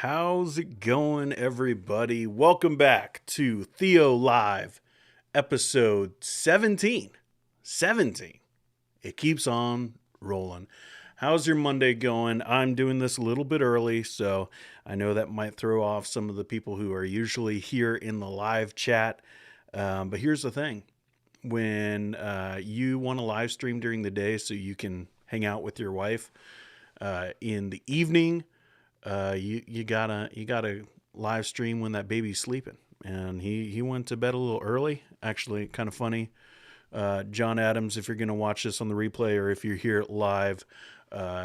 How's it going, everybody? Welcome back to TheoLIVE, episode 17. 17. It keeps on rolling. How's your Monday going? I'm doing this a little bit early, so I know that might throw off some of the people who are usually here in the live chat. But here's the thing. When you want to live stream during the day so you can hang out with your wife in the evening, you gotta live stream when that baby's sleeping. And he went to bed a little early. Actually, kind of funny. John Adams, if you're gonna watch this on the replay or if you're here live,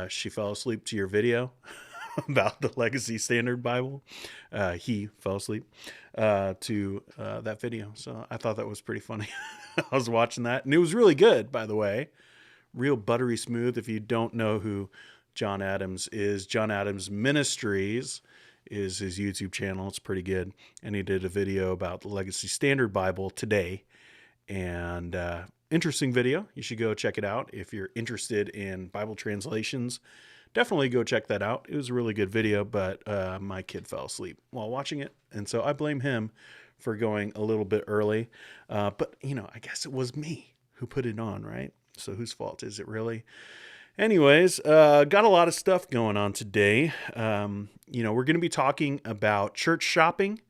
she fell asleep to your video about the Legacy Standard Bible. He fell asleep to that video. So I thought that was pretty funny. I was watching that, and it was really good, by the way. Real buttery smooth. If you don't know who John Adams is, John Adams Ministries is his YouTube channel. It's pretty good. And he did a video about the Legacy Standard Bible today. And interesting video. You should go check it out. If you're interested in Bible translations, definitely go check that out. It was a really good video, but my kid fell asleep while watching it. And so I blame him for going a little bit early. But, I guess it was me. who put it on, right? So whose fault is it really? Anyways, got a lot of stuff going on today. We're going to be talking about church shopping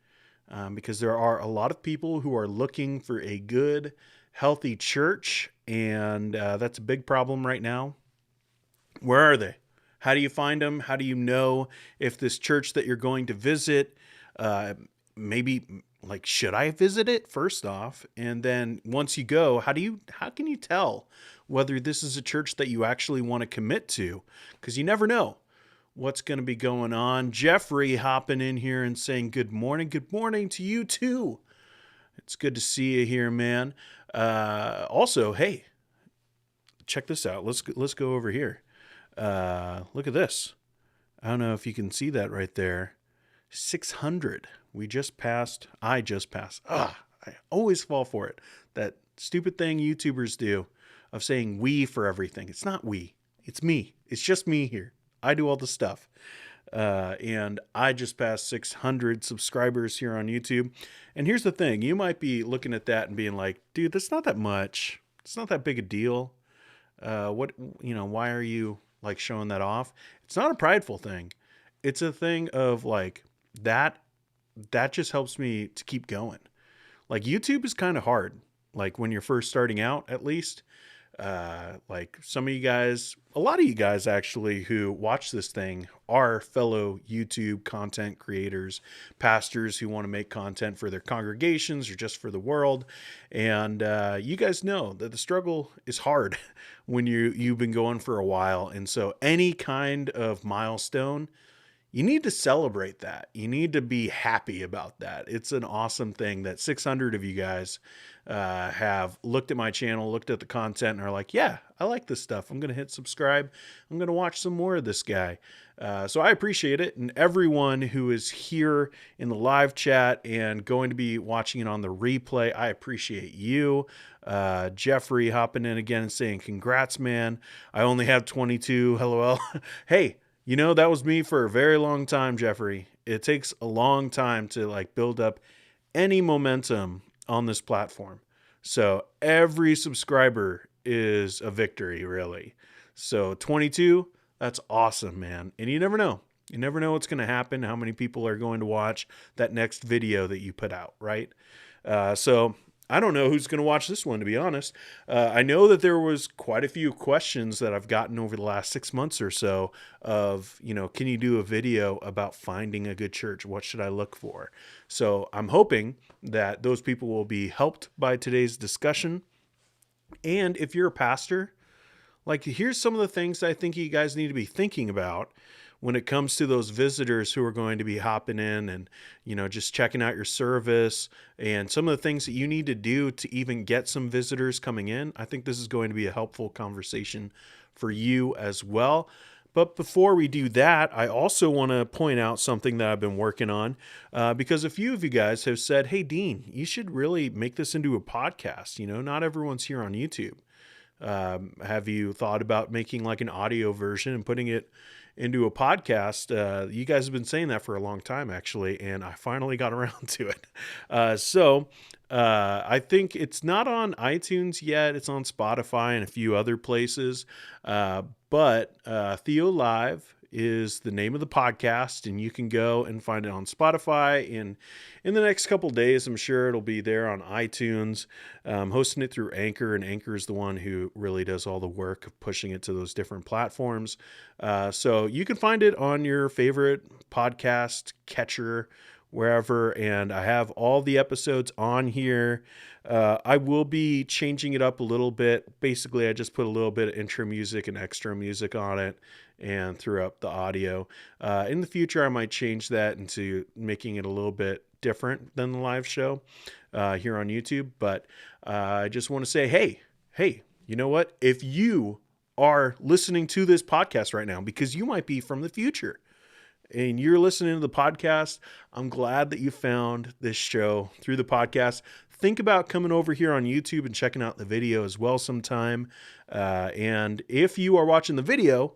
because there are a lot of people who are looking for a good, healthy church, and that's a big problem right now. Where are they? How do you find them? How do you know if this church that you're going to visit, maybe like, should I visit it first off? And then once you go, how can you tell whether this is a church that you actually want to commit to? Because you never know what's going to be going on. Jeffrey hopping in here and saying good morning. Good morning to you too. It's good to see you here, man. Also, hey, check this out. Let's go over here. Look at this. I don't know if you can see that right there. 600. I just passed. I always fall for it. That stupid thing YouTubers do of saying we for everything. It's not we. It's me. It's just me here. I do all the stuff. And I just passed 600 subscribers here on YouTube. And here's the thing. You might be looking at that and being like, dude, that's not that much. It's not that big a deal. Why are you like showing that off? It's not a prideful thing. It's a thing of like that just helps me to keep going. Like YouTube is kind of hard. Like when you're first starting out, at least, like some of you guys, a lot of you guys actually who watch this thing are fellow YouTube content creators, pastors who want to make content for their congregations or just for the world. And you guys know that the struggle is hard when you've been going for a while. And so any kind of milestone, you need to celebrate that. You need to be happy about that. It's an awesome thing that 600 of you guys have looked at my channel, looked at the content, and are like, yeah, I like this stuff. I'm going to hit subscribe. I'm going to watch some more of this guy. So I appreciate it. And everyone who is here in the live chat and going to be watching it on the replay, I appreciate you. Jeffrey hopping in again and saying, congrats, man. I only have 22. LOL. Hey, that was me for a very long time, Jeffrey. It takes a long time to like build up any momentum on this platform. So every subscriber is a victory, really. So 22, that's awesome, man. And you never know. You never know what's going to happen, how many people are going to watch that next video that you put out, right? So I don't know who's going to watch this one, to be honest. I know that there was quite a few questions that I've gotten over the last 6 months or so of, can you do a video about finding a good church? What should I look for? So I'm hoping that those people will be helped by today's discussion. And if you're a pastor, like, here's some of the things I think you guys need to be thinking about when it comes to those visitors who are going to be hopping in and, just checking out your service and some of the things that you need to do to even get some visitors coming in. I think this is going to be a helpful conversation for you as well. But before we do that, I also want to point out something that I've been working on because a few of you guys have said, hey, Dean, you should really make this into a podcast. Not everyone's here on YouTube. Have you thought about making like an audio version and putting it into a podcast? You guys have been saying that for a long time, actually, and I finally got around to it. So I think it's not on iTunes yet. It's on Spotify and a few other places. But TheoLIVE is the name of the podcast, and you can go and find it on Spotify. And in the next couple of days, I'm sure it'll be there on iTunes. Hosting it through Anchor, and Anchor is the one who really does all the work of pushing it to those different platforms. So you can find it on your favorite podcast catcher, wherever, and I have all the episodes on here. I will be changing it up a little bit. Basically, I just put a little bit of intro music and extra music on it and threw up the audio. In the future, I might change that into making it a little bit different than the live show here on YouTube. But I just want to say, hey, you know what? If you are listening to this podcast right now, because you might be from the future, and you're listening to the podcast, I'm glad that you found this show through the podcast. Think about coming over here on YouTube and checking out the video as well sometime. And if you are watching the video,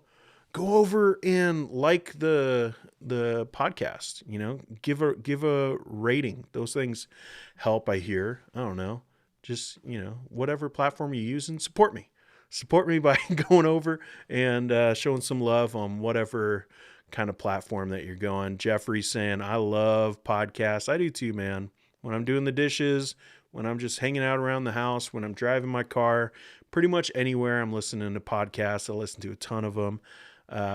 go over and like the podcast. Give a rating. Those things help, I hear. I don't know. just, whatever platform you use, and support me. Support me by going over and showing some love on whatever kind of platform that you're going. Jeffrey saying, I love podcasts. I do too, man. When I'm doing the dishes, when I'm just hanging out around the house, when I'm driving my car, pretty much anywhere I'm listening to podcasts. I listen to a ton of them.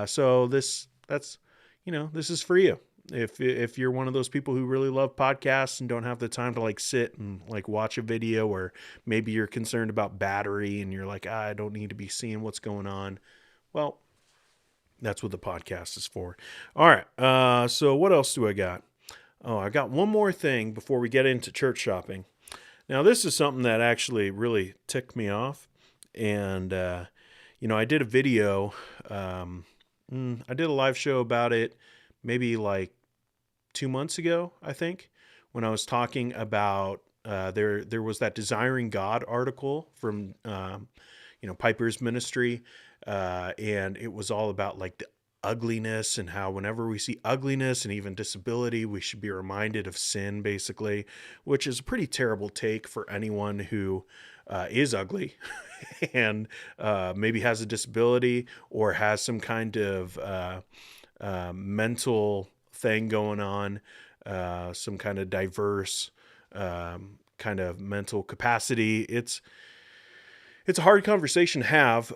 So this is for you. If you're one of those people who really love podcasts and don't have the time to like sit and like watch a video, or maybe you're concerned about battery and you're like, I don't need to be seeing what's going on. Well, that's what the podcast is for. All right. So what else do I got? Oh, I got one more thing before we get into church shopping. Now, this is something that actually really ticked me off. And, I did a video. I did a live show about it maybe like 2 months ago, I think, when I was talking about there was that Desiring God article from, Piper's ministry. And it was all about like the ugliness and how whenever we see ugliness and even disability, we should be reminded of sin, basically, which is a pretty terrible take for anyone who is ugly and maybe has a disability or has some kind of mental thing going on, some kind of diverse kind of mental capacity. It's a hard conversation to have,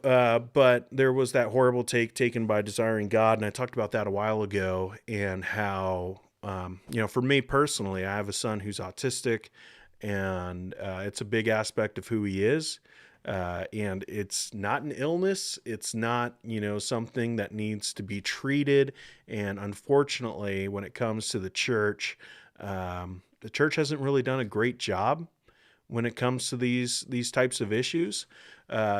but there was that horrible take taken by Desiring God, and I talked about that a while ago, and how, for me personally, I have a son who's autistic, and it's a big aspect of who he is, and it's not an illness. It's not, something that needs to be treated, and unfortunately, when it comes to the church hasn't really done a great job when it comes to these types of issues.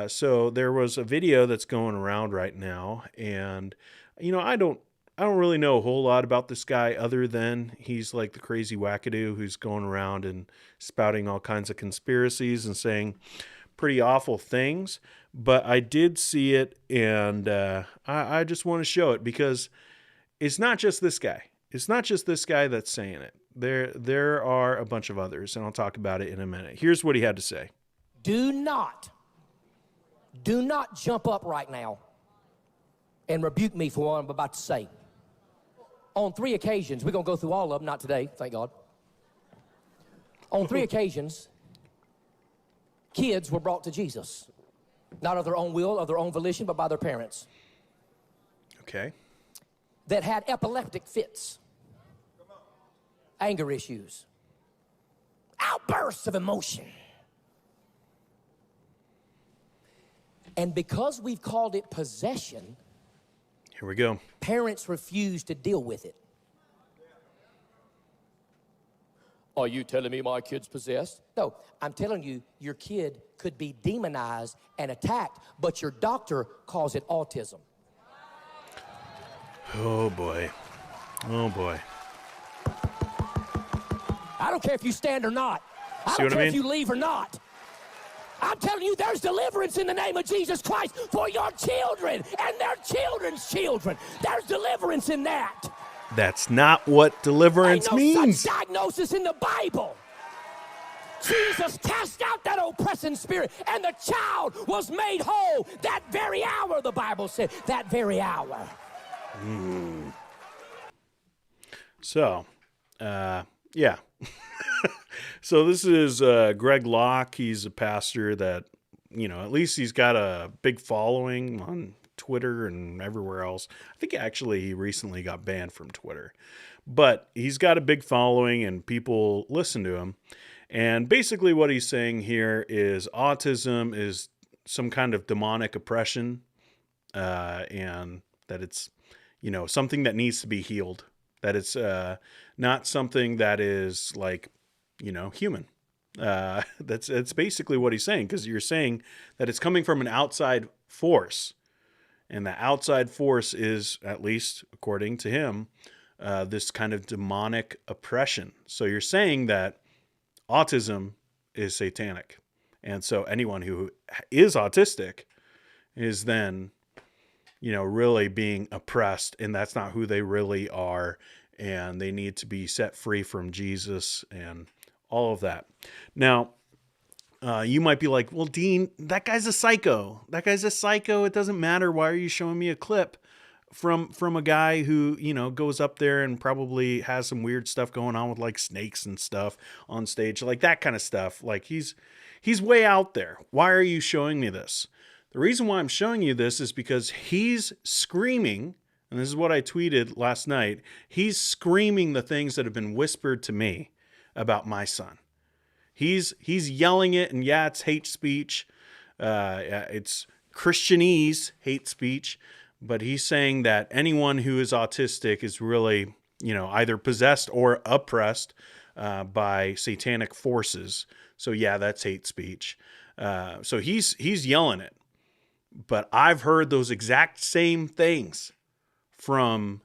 So there was a video that's going around right now, and I don't really know a whole lot about this guy other than he's like the crazy wackadoo who's going around and spouting all kinds of conspiracies and saying pretty awful things. But I did see it, and I just want to show it because it's not just this guy. It's not just this guy that's saying it. There are a bunch of others, and I'll talk about it in a minute. Here's what he had to say. Do not jump up right now and rebuke me for what I'm about to say. On 3 occasions, we're going to go through all of them, not today, thank God. On 3 occasions, kids were brought to Jesus. Not of their own will, of their own volition, but by their parents. Okay. That had epileptic fits. Anger issues, outbursts of emotion. And because we've called it possession, here we go. Parents refuse to deal with it. Are you telling me my kid's possessed? No, I'm telling you, your kid could be demonized and attacked, but your doctor calls it autism. Oh boy. Oh boy. I don't care if you stand or not. I See don't what I care mean? if you leave or not. I'm telling you, there's deliverance in the name of Jesus Christ for your children and their children's children. There's deliverance in that. That's not what deliverance Ain't no means. such diagnosis in the Bible. Jesus cast out that oppressing spirit, and the child was made whole that very hour, the Bible said. That very hour. So, yeah. So this is Greg Locke. He's a pastor that, at least he's got a big following on Twitter and everywhere else. I think actually he recently got banned from Twitter. But he's got a big following and people listen to him. And basically what he's saying here is autism is some kind of demonic oppression, and that it's, something that needs to be healed. That it's not something that is like, human. That's basically what he's saying, because you're saying that it's coming from an outside force. And the outside force is, at least according to him, this kind of demonic oppression. So you're saying that autism is satanic. And so anyone who is autistic is then, really being oppressed, and that's not who they really are. And they need to be set free from Jesus and all of that. Now, you might be like, well, Dean, that guy's a psycho. That guy's a psycho. It doesn't matter. Why are you showing me a clip from a guy who, goes up there and probably has some weird stuff going on with like snakes and stuff on stage, like that kind of stuff. Like he's way out there. Why are you showing me this? The reason why I'm showing you this is because he's screaming, and this is what I tweeted last night. He's screaming the things that have been whispered to me about my son. He's yelling it, and yeah, it's hate speech. It's Christianese hate speech, but he's saying that anyone who is autistic is really, either possessed or oppressed by satanic forces. So yeah, that's hate speech. So he's yelling it. But I've heard those exact same things from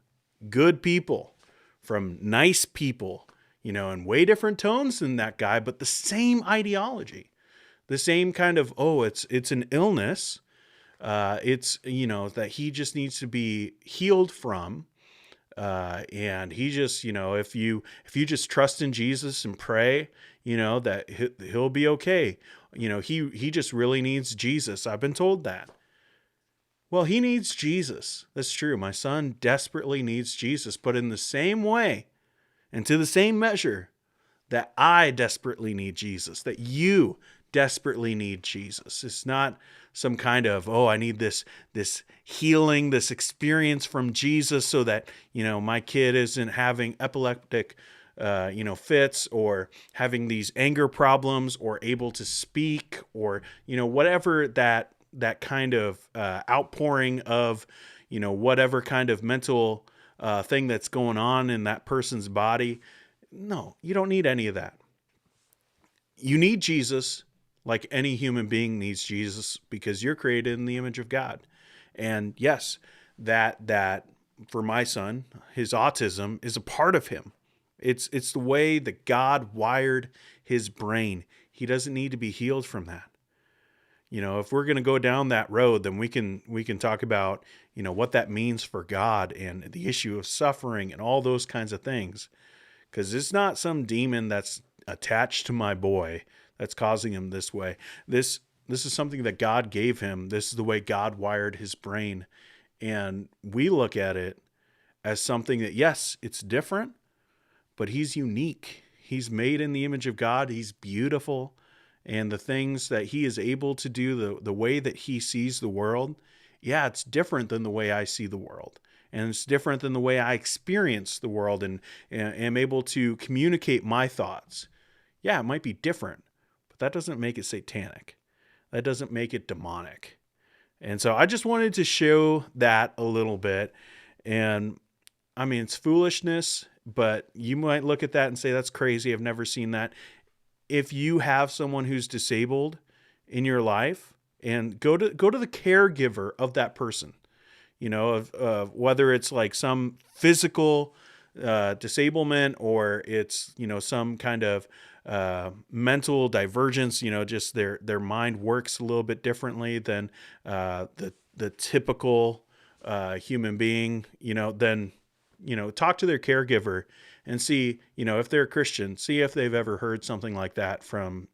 good people, from nice people, in way different tones than that guy, but the same ideology, the same kind of, it's an illness. It's, that he just needs to be healed from. And he just, if you just trust in Jesus and pray, that he'll be okay. He just really needs Jesus. I've been told that. Well, he needs Jesus. That's true. My son desperately needs Jesus, but in the same way and to the same measure that I desperately need Jesus, that you desperately need Jesus. It's not some kind of, I need this healing, this experience from Jesus so that, my kid isn't having epileptic, fits or having these anger problems or able to speak or, whatever that kind of outpouring of, whatever kind of mental thing that's going on in that person's body. No, you don't need any of that. You need Jesus like any human being needs Jesus because you're created in the image of God. And yes, that for my son, his autism is a part of him. It's the way that God wired his brain. He doesn't need to be healed from that. If we're going to go down that road, then we can talk about, what that means for God and the issue of suffering and all those kinds of things. Because it's not some demon that's attached to my boy that's causing him this way. This is something that God gave him. This is the way God wired his brain. And we look at it as something that, yes, it's different, but he's unique. He's made in the image of God. He's beautiful. And the things that he is able to do, the way that he sees the world, yeah, it's different than the way I see the world. And it's different than the way I experience the world and am able to communicate my thoughts. Yeah, it might be different, but that doesn't make it satanic. That doesn't make it demonic. And so I just wanted to show that a little bit. And I mean, it's foolishness, but you might look at that and say, that's crazy. I've never seen that. If you have someone who's disabled in your life, and go to the caregiver of that person, of whether it's like some physical disablement or it's, some kind of mental divergence, just their mind works a little bit differently than the typical human being, then, talk to their caregiver and see, if they're a Christian, see if they've ever heard something like that from,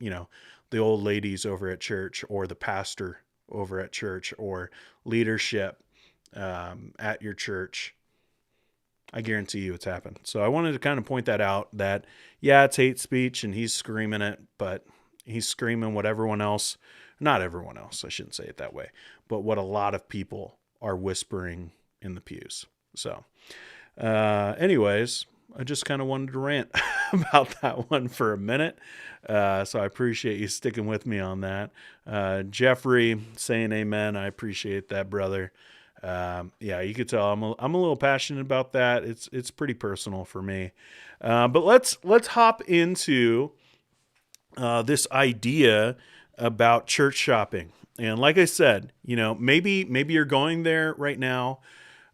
the old ladies over at church or the pastor over at church or leadership at your church. I guarantee you it's happened. So I wanted to kind of point that out that, yeah, it's hate speech and he's screaming it, but he's screaming what everyone else, not everyone else, I shouldn't say it that way, but what a lot of people are whispering in the pews. So anyways, I just kind of wanted to rant about that one for a minute. So I appreciate you sticking with me on that. Jeffrey saying amen. I appreciate that, brother. Yeah, you could tell I'm a little passionate about that. It's pretty personal for me. But let's hop into this idea about church shopping. And like I said, maybe you're going there right now.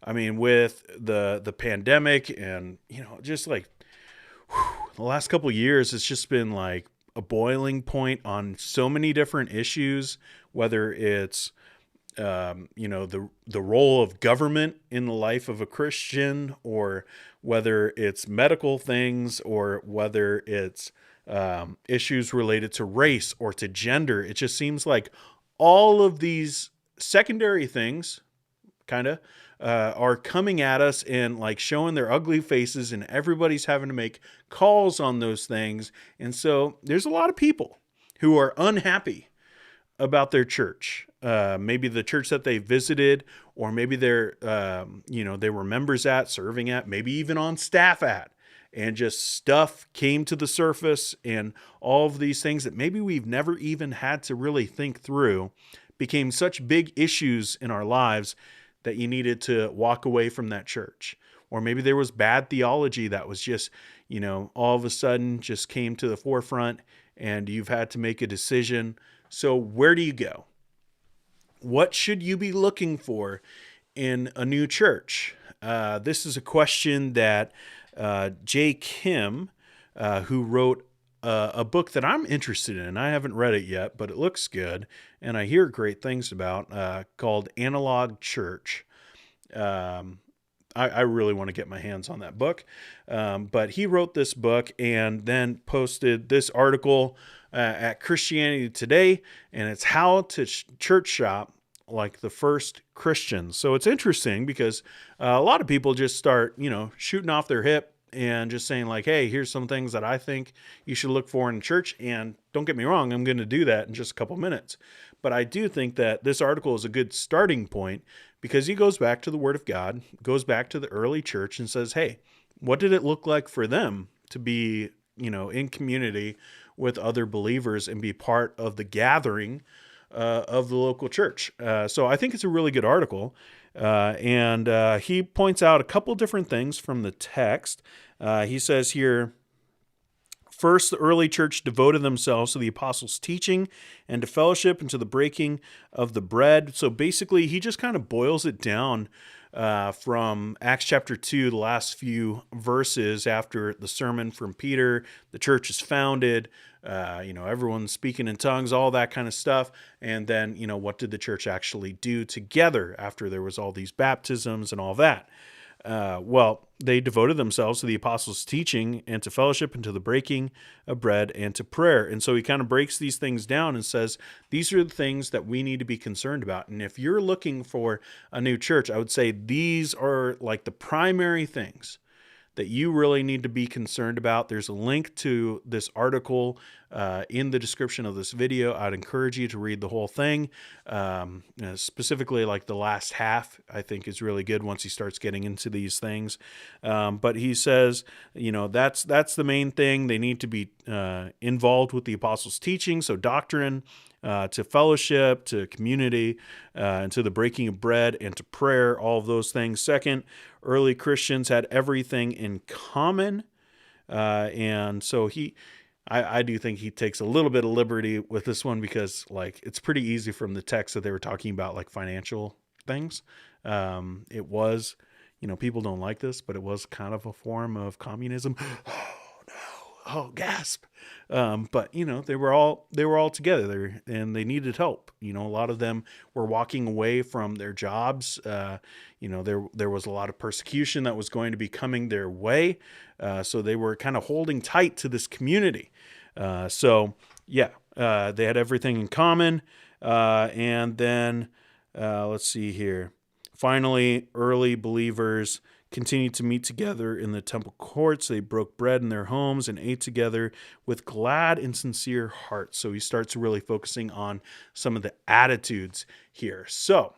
I mean, with the pandemic and, just like the last couple of years, it's just been like a boiling point on so many different issues, whether it's, the role of government in the life of a Christian, or whether it's medical things, or whether it's issues related to race or to gender. It just seems like all of these secondary things kind of are coming at us and like showing their ugly faces, and everybody's having to make calls on those things. And so there's a lot of people who are unhappy about their church. Maybe the church that they visited, or maybe they're, they were members at, serving at, maybe even on staff at, and just stuff came to the surface, and all of these things that maybe we've never even had to really think through became such big issues in our lives that you needed to walk away from that church. Or maybe there was bad theology that was just, all of a sudden just came to the forefront, and you've had to make a decision. So where do you go? What should you be looking for in a new church? This is a question that Jay Kim, who wrote a book that I'm interested in. I haven't read it yet, but it looks good, and I hear great things about, called Analog Church. I really want to get my hands on that book. But he wrote this book and then posted this article at Christianity Today, and it's how to church shop like the first Christians. So it's interesting because a lot of people just start, shooting off their hip and just saying like, hey, here's some things that I think you should look for in church. And don't get me wrong, I'm going to do that in just a couple minutes. But I do think that this article is a good starting point because he goes back to the Word of God, goes back to the early church and says, hey, what did it look like for them to be, in community with other believers and be part of the gathering of the local church? So I think it's a really good article. And he points out a couple different things from the text. He says here, first, the early church devoted themselves to the apostles' teaching and to fellowship and to the breaking of the bread. So basically, he just kind of boils it down from Acts chapter 2, the last few verses after the sermon from Peter. The church is founded, everyone's speaking in tongues, all that kind of stuff. And then, what did the church actually do together after there was all these baptisms and all that? Well, they devoted themselves to the apostles' teaching and to fellowship and to the breaking of bread and to prayer. And so he kind of breaks these things down and says, these are the things that we need to be concerned about. And if you're looking for a new church, I would say these are like the primary things that you really need to be concerned about. There's a link to this article in the description of this video. I'd encourage you to read the whole thing. Specifically, like the last half, I think is really good once he starts getting into these things. But he says, that's the main thing. They need to be involved with the apostles' teaching, so doctrine, to fellowship, to community, and to the breaking of bread, and to prayer, all of those things. Second, early Christians had everything in common. And so I do think he takes a little bit of liberty with this one because like it's pretty easy from the text that they were talking about like financial things. It was, people don't like this, but it was kind of a form of communism. Oh, gasp. But they were all together there and they needed help. A lot of them were walking away from their jobs. There was a lot of persecution that was going to be coming their way. So they were kind of holding tight to this community. They had everything in common. And then, let's see here. Finally, early believers continued to meet together in the temple courts. They broke bread in their homes and ate together with glad and sincere hearts. So he starts really focusing on some of the attitudes here. So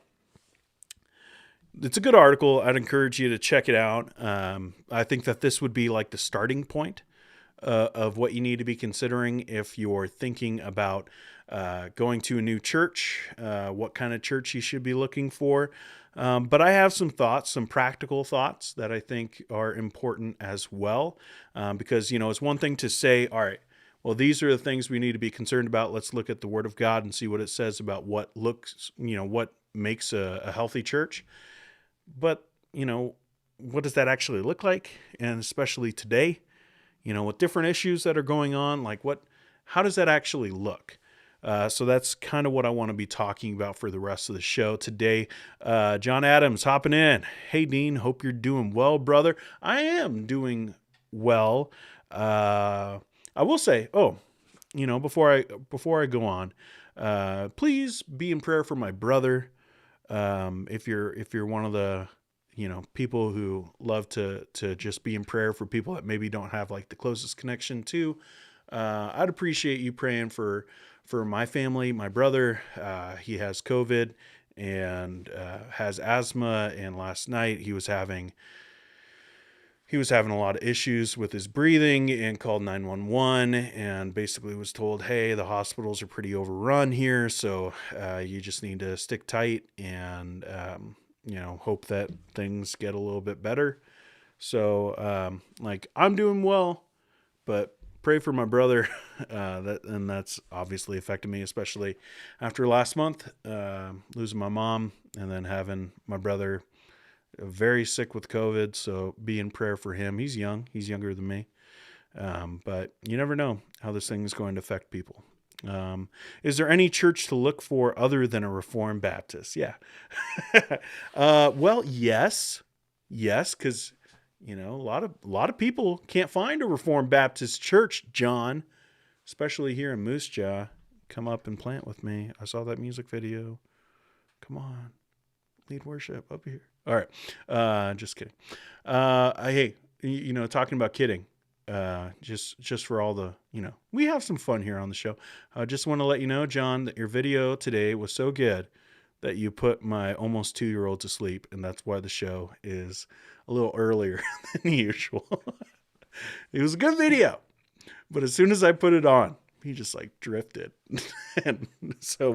it's a good article. I'd encourage you to check it out. I think that this would be like the starting point of what you need to be considering if you're thinking about going to a new church, what kind of church you should be looking for. But I have some thoughts, some practical thoughts that I think are important as well. Because, it's one thing to say, all right, well, these are the things we need to be concerned about. Let's look at the Word of God and see what it says about what makes a healthy church. But, what does that actually look like? And especially today, with different issues that are going on, how does that actually look? So that's kind of what I want to be talking about for the rest of the show today. John Adams hopping in. Hey, Dean, hope you're doing well, brother. I am doing well. I will say, before I go on, please be in prayer for my brother. If you're one of the, people who love to just be in prayer for people that maybe don't have like the closest connection to, I'd appreciate you praying for my family. My brother, he has COVID and has asthma, and last night he was having a lot of issues with his breathing and called 911 and basically was told, hey, the hospitals are pretty overrun here, so you just need to stick tight and hope that things get a little bit better. So I'm doing well, but pray for my brother. That's obviously affected me, especially after last month, losing my mom and then having my brother very sick with COVID. So be in prayer for him. He's young. He's younger than me. But you never know how this thing is going to affect people. Is there any church to look for other than a Reformed Baptist? Yeah. Well, yes. Cause a lot of people can't find a Reformed Baptist church, John, especially here in Moose Jaw. Come up and plant with me. I saw that music video. Come on. Lead worship up here. All right. Just kidding. Hey, talking about kidding, just for all the, we have some fun here on the show. I just want to let you know, John, that your video today was so good that you put my almost 2-year-old to sleep. And that's why the show is a little earlier than usual. It was a good video, but as soon as I put it on, he just like drifted. And so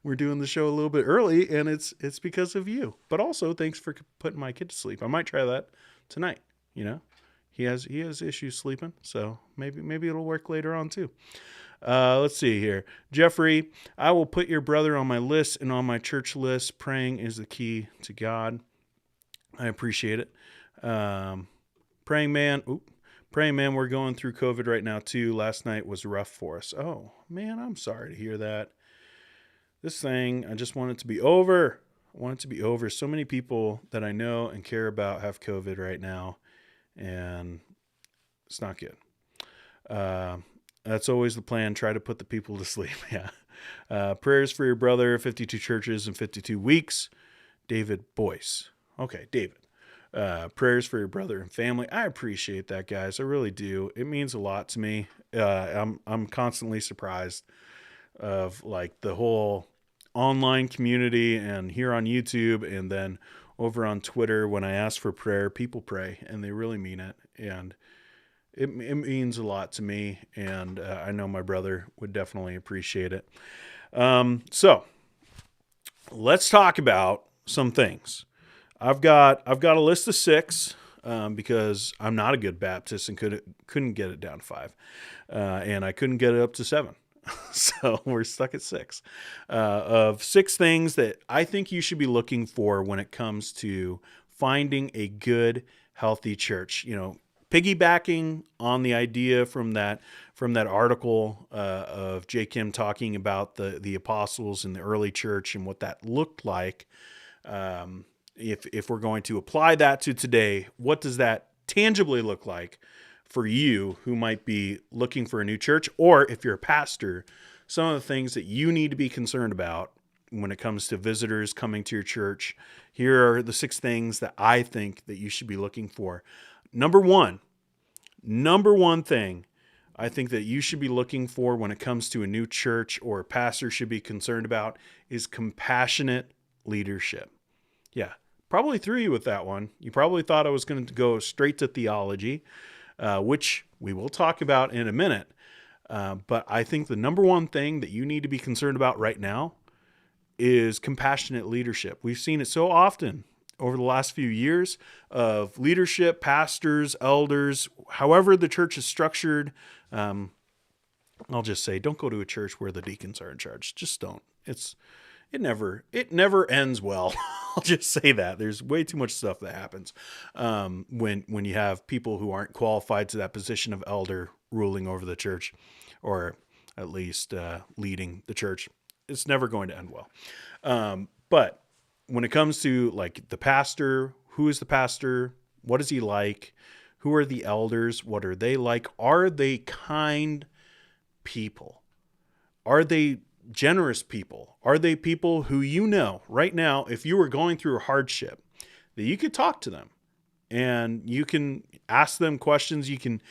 we're doing the show a little bit early, and it's because of you, but also thanks for putting my kid to sleep. I might try that tonight. He has issues sleeping, so maybe it'll work later on too. Let's see here. Jeffrey, I will put your brother on my list and on my church list. Praying is the key to God. I appreciate it. Praying man, we're going through COVID right now too. Last night was rough for us. Oh man, I'm sorry to hear that. This thing, I just want it to be over. I want it to be over. So many people that I know and care about have COVID right now, and it's not good. That's always the plan. Try to put the people to sleep. Yeah. Prayers for your brother, 52 churches in 52 weeks. David Boyce. Okay, David. Prayers for your brother and family. I appreciate that, guys. I really do. It means a lot to me. I'm constantly surprised of like the whole online community and here on YouTube and then over on Twitter. When I ask for prayer, people pray and they really mean it. And it means a lot to me. And I know my brother would definitely appreciate it. So let's talk about some things. I've got a list of 6 because I'm not a good Baptist and couldn't get it down to 5, and I couldn't get it up to 7, so we're stuck at 6 of 6 things that I think you should be looking for when it comes to finding a good, healthy church. Piggybacking on the idea from that article of J. Kim talking about the apostles in the early church and what that looked like. If we're going to apply that to today, what does that tangibly look like for you who might be looking for a new church? Or if you're a pastor, some of the things that you need to be concerned about when it comes to visitors coming to your church. Here are the 6 things that I think that you should be looking for. Number one thing I think that you should be looking for when it comes to a new church or a pastor should be concerned about is compassionate leadership. Yeah. Probably threw you with that one. You probably thought I was going to go straight to theology, which we will talk about in a minute. But I think the number one thing that you need to be concerned about right now is compassionate leadership. We've seen it so often over the last few years of leadership, pastors, elders, however the church is structured. I'll just say, don't go to a church where the deacons are in charge. Just don't. It never ends well. I'll just say that. There's way too much stuff that happens when you have people who aren't qualified to that position of elder ruling over the church, or at least leading the church. It's never going to end well. But when it comes to like the pastor, who is the pastor? What is he like? Who are the elders? What are they like? Are they kind people? Are they generous people? Are they people who you know right now, if you were going through a hardship, that you could talk to them and you can ask them questions? You can,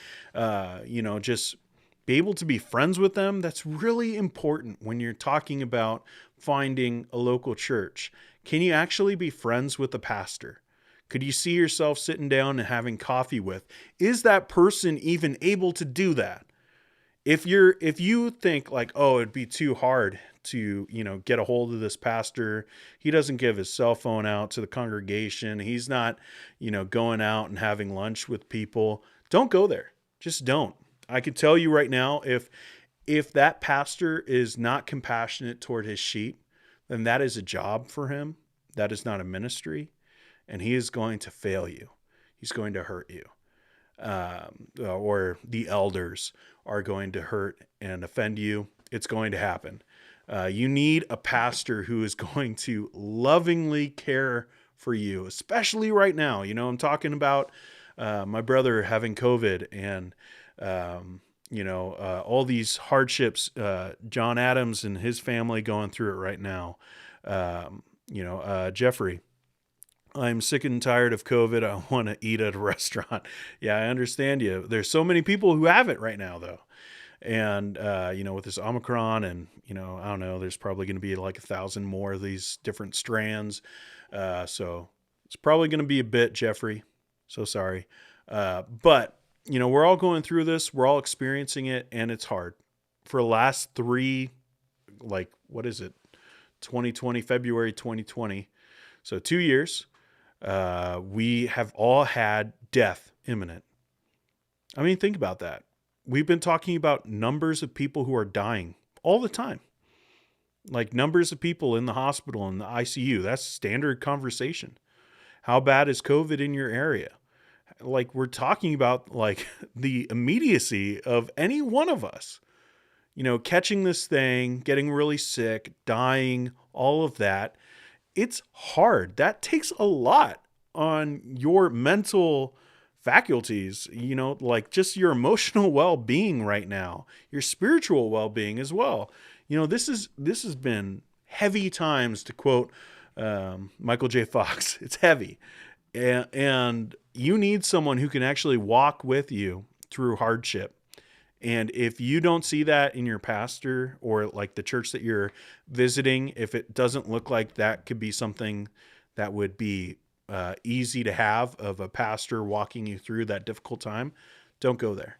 just be able to be friends with them. That's really important when you're talking about finding a local church. Can you actually be friends with the pastor? Could you see yourself sitting down and having coffee with? Is that person even able to do that? If you think like, oh, it'd be too hard to, get a hold of this pastor. He doesn't give his cell phone out to the congregation. He's not, going out and having lunch with people. Don't go there. Just don't. I can tell you right now, if that pastor is not compassionate toward his sheep, then that is a job for him. That is not a ministry, and he is going to fail you. He's going to hurt you. Or the elders are going to hurt and offend you. It's going to happen. You need a pastor who is going to lovingly care for you, especially right now. I'm talking about my brother having COVID and, all these hardships, John Adams and his family going through it right now. Jeffrey, I'm sick and tired of COVID. I want to eat at a restaurant. Yeah, I understand you. There's so many people who have it right now, though. And, with this Omicron and, I don't know, there's probably going to be like 1,000 more of these different strands. So it's probably going to be a bit, Jeffrey. So sorry. But, we're all going through this. We're all experiencing it, and it's hard. For the last 2020, February 2020. So 2 years. We have all had death imminent. I mean, think about that. We've been talking about numbers of people who are dying all the time. Like numbers of people in the hospital, in the ICU. That's standard conversation. How bad is COVID in your area? Like we're talking about like the immediacy of any one of us. Catching this thing, getting really sick, dying, all of that. It's hard. That takes a lot on your mental faculties, like just your emotional well-being right now, your spiritual well-being as well. This has been heavy times, to quote Michael J. Fox. It's heavy. And you need someone who can actually walk with you through hardship. And if you don't see that in your pastor or like the church that you're visiting, if it doesn't look like that could be something that would be easy to have, of a pastor walking you through that difficult time, don't go there.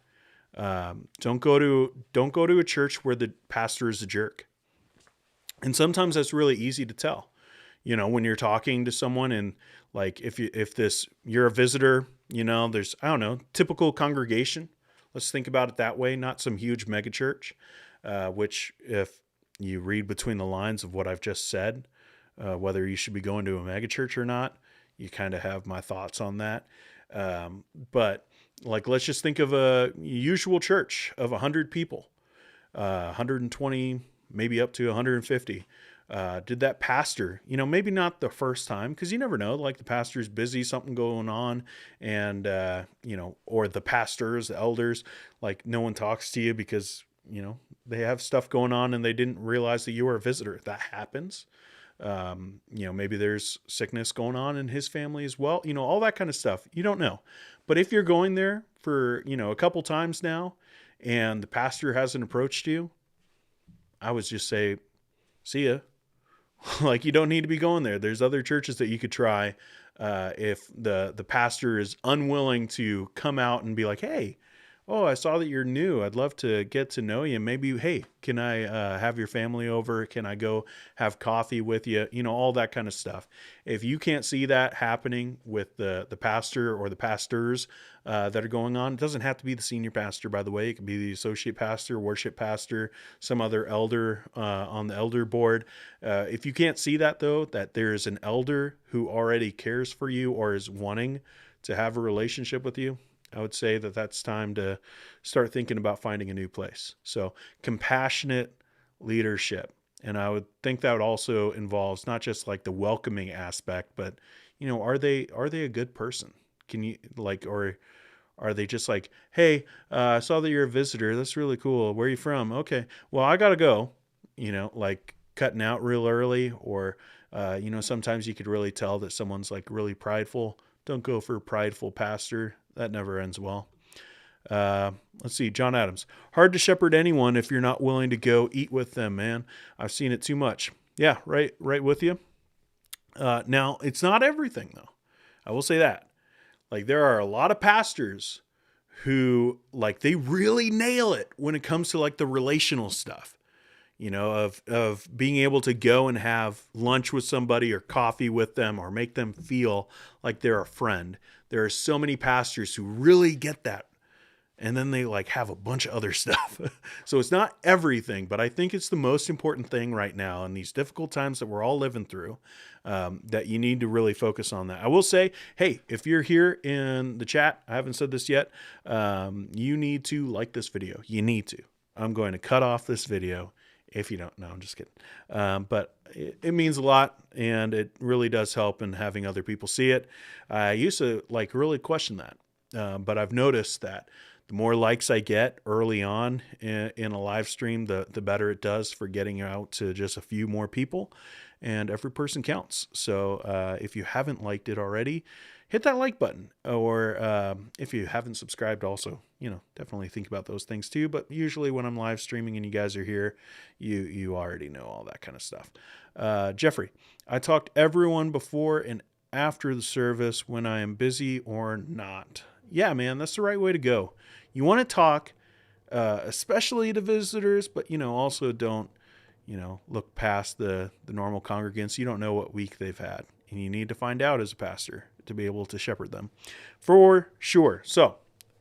Don't go to a church where the pastor is a jerk. And sometimes that's really easy to tell. When you're talking to someone, and like if you're a visitor, there's, I don't know, typical congregation. Let's think about it that way, not some huge megachurch, which if you read between the lines of what I've just said, whether you should be going to a megachurch or not, you kind of have my thoughts on that. But like, let's just think of a usual church of 100 people, 120, maybe up to 150. Did that pastor, maybe not the first time, because you never know, like the pastor's busy, something going on, and, or the pastors, the elders, like no one talks to you because, they have stuff going on and they didn't realize that you were a visitor. That happens. Maybe there's sickness going on in his family as well, all that kind of stuff. You don't know. But if you're going there for, a couple times now and the pastor hasn't approached you, I would just say, see ya. Like, you don't need to be going there. There's other churches that you could try. If the pastor is unwilling to come out and be like, hey, oh, I saw that you're new. I'd love to get to know you. Maybe, hey, can I have your family over? Can I go have coffee with you? All that kind of stuff. If you can't see that happening with the pastor or the pastors that are going on, it doesn't have to be the senior pastor, by the way. It can be the associate pastor, worship pastor, some other elder on the elder board. If you can't see that, though, that there is an elder who already cares for you or is wanting to have a relationship with you, I would say that that's time to start thinking about finding a new place. So compassionate leadership. And I would think that also involves not just like the welcoming aspect, but, are they a good person? Can you Are they just like, hey, I saw that you're a visitor. That's really cool. Where are you from? Okay, well, I got to go, like cutting out real early, or, sometimes you could really tell that someone's like really prideful. Don't go for a prideful pastor. That never ends well. Let's see, John Adams. Hard to shepherd anyone if you're not willing to go eat with them, man. I've seen it too much. Yeah, right with you. Now, it's not everything, though. I will say that. Like, there are a lot of pastors who, like, they really nail it when it comes to, like, the relational stuff, of being able to go and have lunch with somebody or coffee with them or make them feel like they're a friend. There are so many pastors who really get that. And then they like have a bunch of other stuff. So it's not everything, but I think it's the most important thing right now in these difficult times that we're all living through, that you need to really focus on that. I will say, hey, if you're here in the chat, I haven't said this yet, you need to like this video. You need to. I'm going to cut off this video if you don't. No, I'm just kidding. But it means a lot, and it really does help in having other people see it. I used to like really question that, but I've noticed that the more likes I get early on in a live stream, the better it does for getting out to just a few more people, and every person counts. So if you haven't liked it already, hit that like button, or if you haven't subscribed also, definitely think about those things too. But usually when I'm live streaming and you guys are here, you already know all that kind of stuff. Jeffrey, I talked to everyone before and after the service when I am busy or not. Yeah, man, that's the right way to go. You want to talk, especially to visitors, but, also don't, look past the normal congregants. You don't know what week they've had, and you need to find out as a pastor to be able to shepherd them for sure. So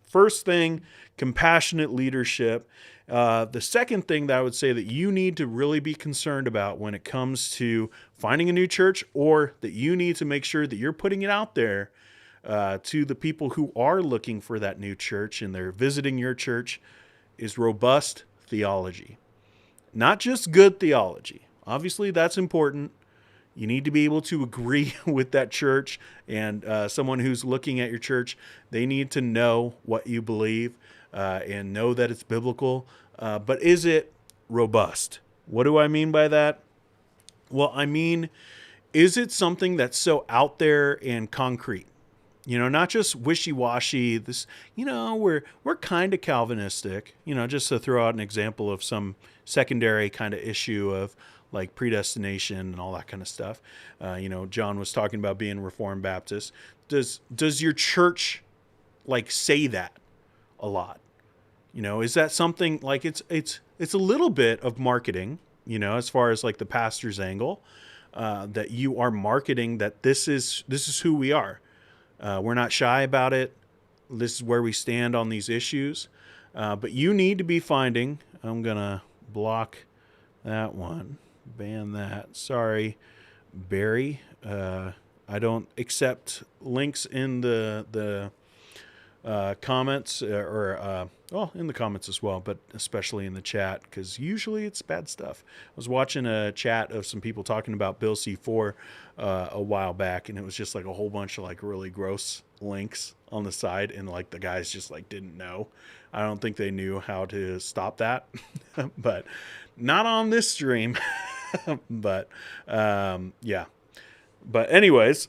first thing, compassionate leadership. The second thing that I would say that you need to really be concerned about when it comes to finding a new church, or that you need to make sure that you're putting it out there to the people who are looking for that new church and they're visiting your church, is robust theology. Not just good theology. Obviously, that's important. You need to be able to agree with that church, and someone who's looking at your church, they need to know what you believe and know that it's biblical. But is it robust? What do I mean by that? Well, I mean, is it something that's so out there and concrete? Not just wishy-washy. This, we're kind of Calvinistic, just to throw out an example of some secondary kind of issue of like predestination and all that kind of stuff. John was talking about being Reformed Baptist. Does your church like say that a lot? Is that something like it's a little bit of marketing, as far as like the pastor's angle, that you are marketing that this is who we are. We're not shy about it. This is where we stand on these issues. But you need to be finding, I'm going to block that one, ban that. Sorry, Barry. I don't accept links in the comments or in the comments as well, but especially in the chat, because usually it's bad stuff. I was watching a chat of some people talking about Bill C4 a while back, and it was just like a whole bunch of like really gross links on the side, and like the guys just like didn't know. I don't think they knew how to stop that, but not on this stream. But yeah. But anyways,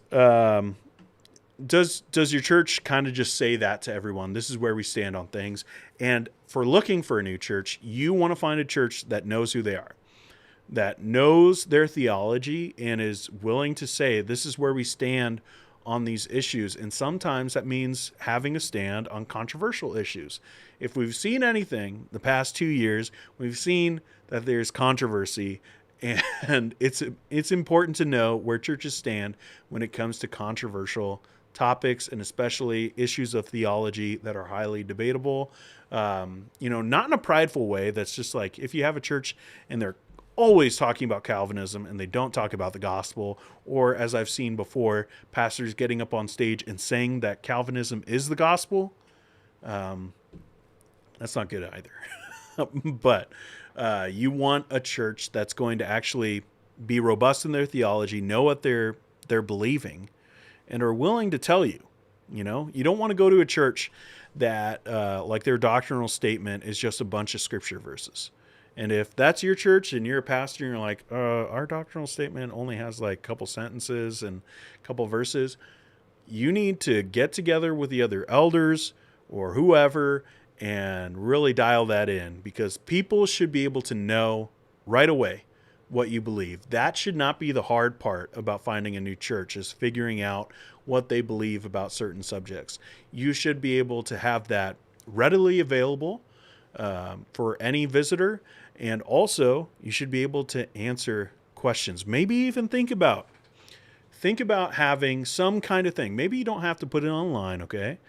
does your church kind of just say that to everyone? This is where we stand on things. And for looking for a new church, you want to find a church that knows who they are, that knows their theology, and is willing to say, this is where we stand on these issues. And sometimes that means having a stand on controversial issues. If we've seen anything the past 2 years, we've seen that there's controversy, and it's important to know where churches stand when it comes to controversial topics, and especially issues of theology that are highly debatable. Not in a prideful way. That's just like, if you have a church and they're always talking about Calvinism and they don't talk about the gospel, or as I've seen before, pastors getting up on stage and saying that Calvinism is the gospel, that's not good either. But you want a church that's going to actually be robust in their theology, know what they're believing, and are willing to tell you, You know, you don't want to go to a church that like their doctrinal statement is just a bunch of scripture verses. And if that's your church and you're a pastor and you're like, our doctrinal statement only has like a couple sentences and a couple verses, you need to get together with the other elders or whoever and really dial that in, because people should be able to know right away what you believe. That should not be the hard part about finding a new church, is figuring out what they believe about certain subjects. You should be able to have that readily available for any visitor. And also, you should be able to answer questions. Maybe even think about having some kind of thing. Maybe you don't have to put it online, okay?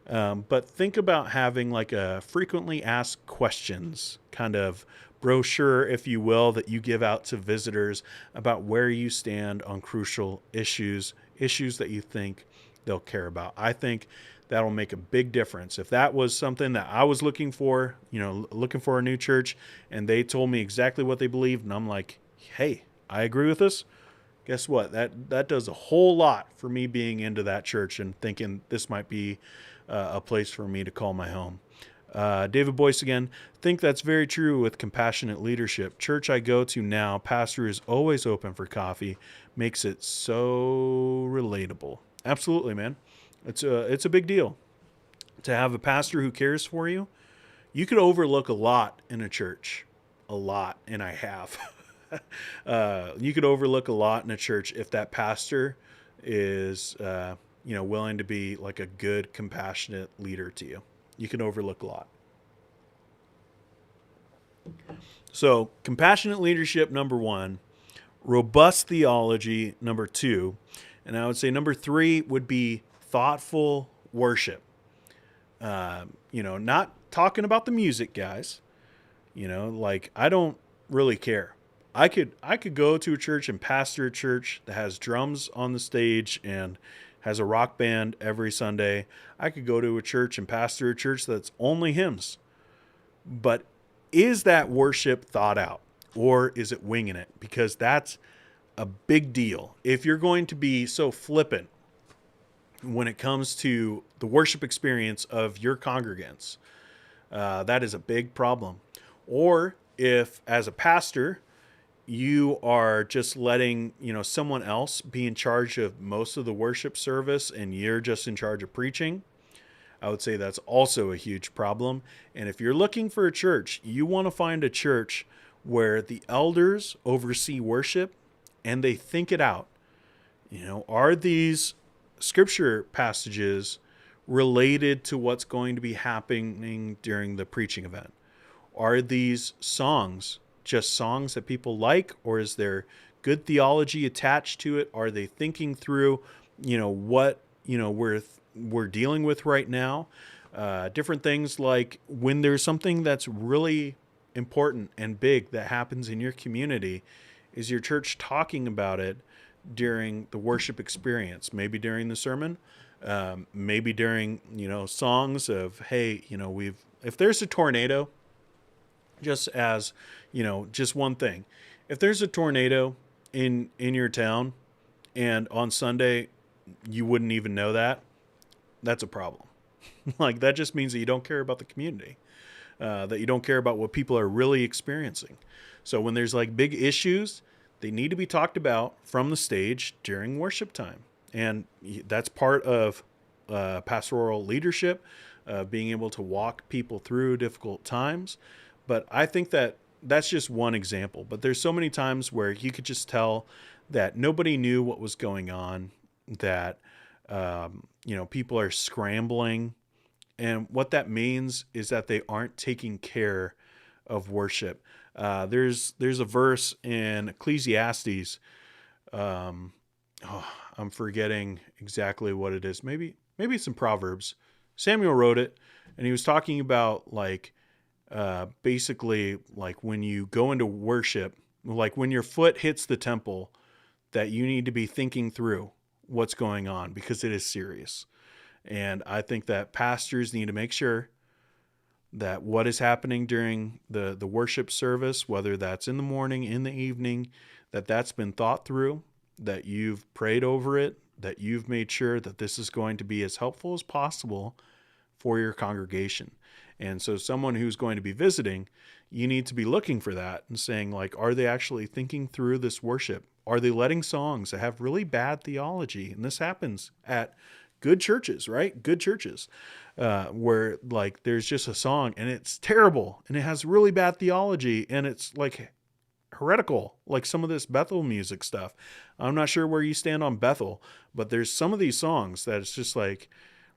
But think about having like a frequently asked questions kind of brochure, if you will, that you give out to visitors about where you stand on crucial issues that you think they'll care about. I think that'll make a big difference. If that was something that I was looking for, looking for a new church, and they told me exactly what they believed, and I'm like, hey, I agree with this. Guess what? That does a whole lot for me being into that church and thinking this might be a place for me to call my home. David Boyce again, think that's very true with compassionate leadership. Church I go to now, pastor is always open for coffee, makes it so relatable. Absolutely, man. It's a big deal to have a pastor who cares for you. You could overlook a lot in a church, a lot, and I have. You could overlook a lot in a church if that pastor is, willing to be like a good, compassionate leader to you. You can overlook a lot. So, compassionate leadership, number 1, robust theology, number 2, and I would say number 3 would be thoughtful worship. Not talking about the music, guys. I don't really care. I could go to a church and pastor a church that has drums on the stage and has a rock band every Sunday. I could go to a church and pastor a church that's only hymns. But is that worship thought out, or is it winging it? Because that's a big deal. If you're going to be so flippant when it comes to the worship experience of your congregants, that is a big problem. Or if, as a pastor, you are just letting, someone else be in charge of most of the worship service and you're just in charge of preaching, I would say that's also a huge problem. And if you're looking for a church, you want to find a church where the elders oversee worship and they think it out. Are these scripture passages related to what's going to be happening during the preaching event? Are these songs just songs that people like, or is there good theology attached to it? Are they thinking through, what, we're dealing with right now? Different things like when there's something that's really important and big that happens in your community, is your church talking about it during the worship experience? Maybe during the sermon, maybe during, songs of, hey, if there's a tornado, just as, just one thing. If there's a tornado in your town and on Sunday you wouldn't even know that, that's a problem. Like, that just means that you don't care about the community, that you don't care about what people are really experiencing. So when there's like big issues, they need to be talked about from the stage during worship time. And that's part of pastoral leadership, being able to walk people through difficult times. But I think that that's just one example. But there's so many times where you could just tell that nobody knew what was going on, that, people are scrambling. And what that means is that they aren't taking care of worship. There's a verse in Ecclesiastes. I'm forgetting exactly what it is. Maybe it's in Proverbs. Samuel wrote it, and he was talking about basically like when you go into worship, like when your foot hits the temple, that you need to be thinking through what's going on, because it is serious. And I think that pastors need to make sure that what is happening during the worship service, whether that's in the morning, in the evening, that's been thought through, that you've prayed over it that you've made sure that this is going to be as helpful as possible for your congregation. And so someone who's going to be visiting, you need to be looking for that and saying, like, are they actually thinking through this worship? Are they letting songs that have really bad theology? And this happens at good churches, right? Good churches, where like there's just a song and it's terrible and it has really bad theology and it's like heretical, like some of this Bethel music stuff. I'm not sure where you stand on Bethel, but there's some of these songs that it's just like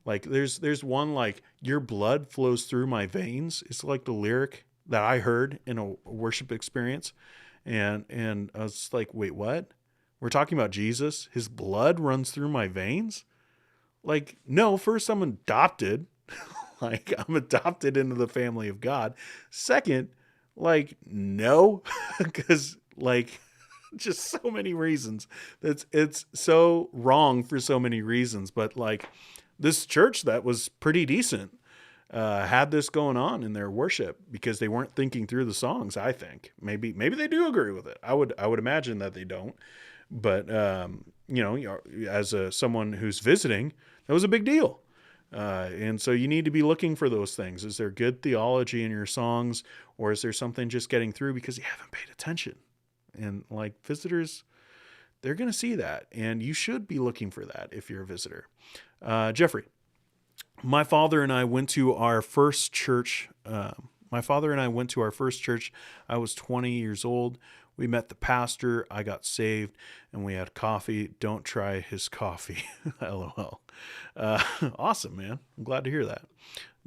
there's one like your blood flows through my veins. It's like the lyric that I heard in a worship experience. And I was like, wait, what? We're talking about Jesus? His blood runs through my veins? Like, no, first I'm adopted. Like, I'm adopted into the family of God. Second, like, no, because like just so many reasons. It's so wrong for so many reasons. But like this church that was pretty decent had this going on in their worship because they weren't thinking through the songs. I think maybe they do agree with it. I would imagine that they don't. But as someone who's visiting, that was a big deal. And so you need to be looking for those things. Is there good theology in your songs, or is there something just getting through because you haven't paid attention? And like visitors, they're going to see that, and you should be looking for that if you're a visitor. Jeffrey, my father and I went to our first church. I was 20 years old. We met the pastor. I got saved, and we had coffee. Don't try his coffee. LOL. Awesome, man. I'm glad to hear that.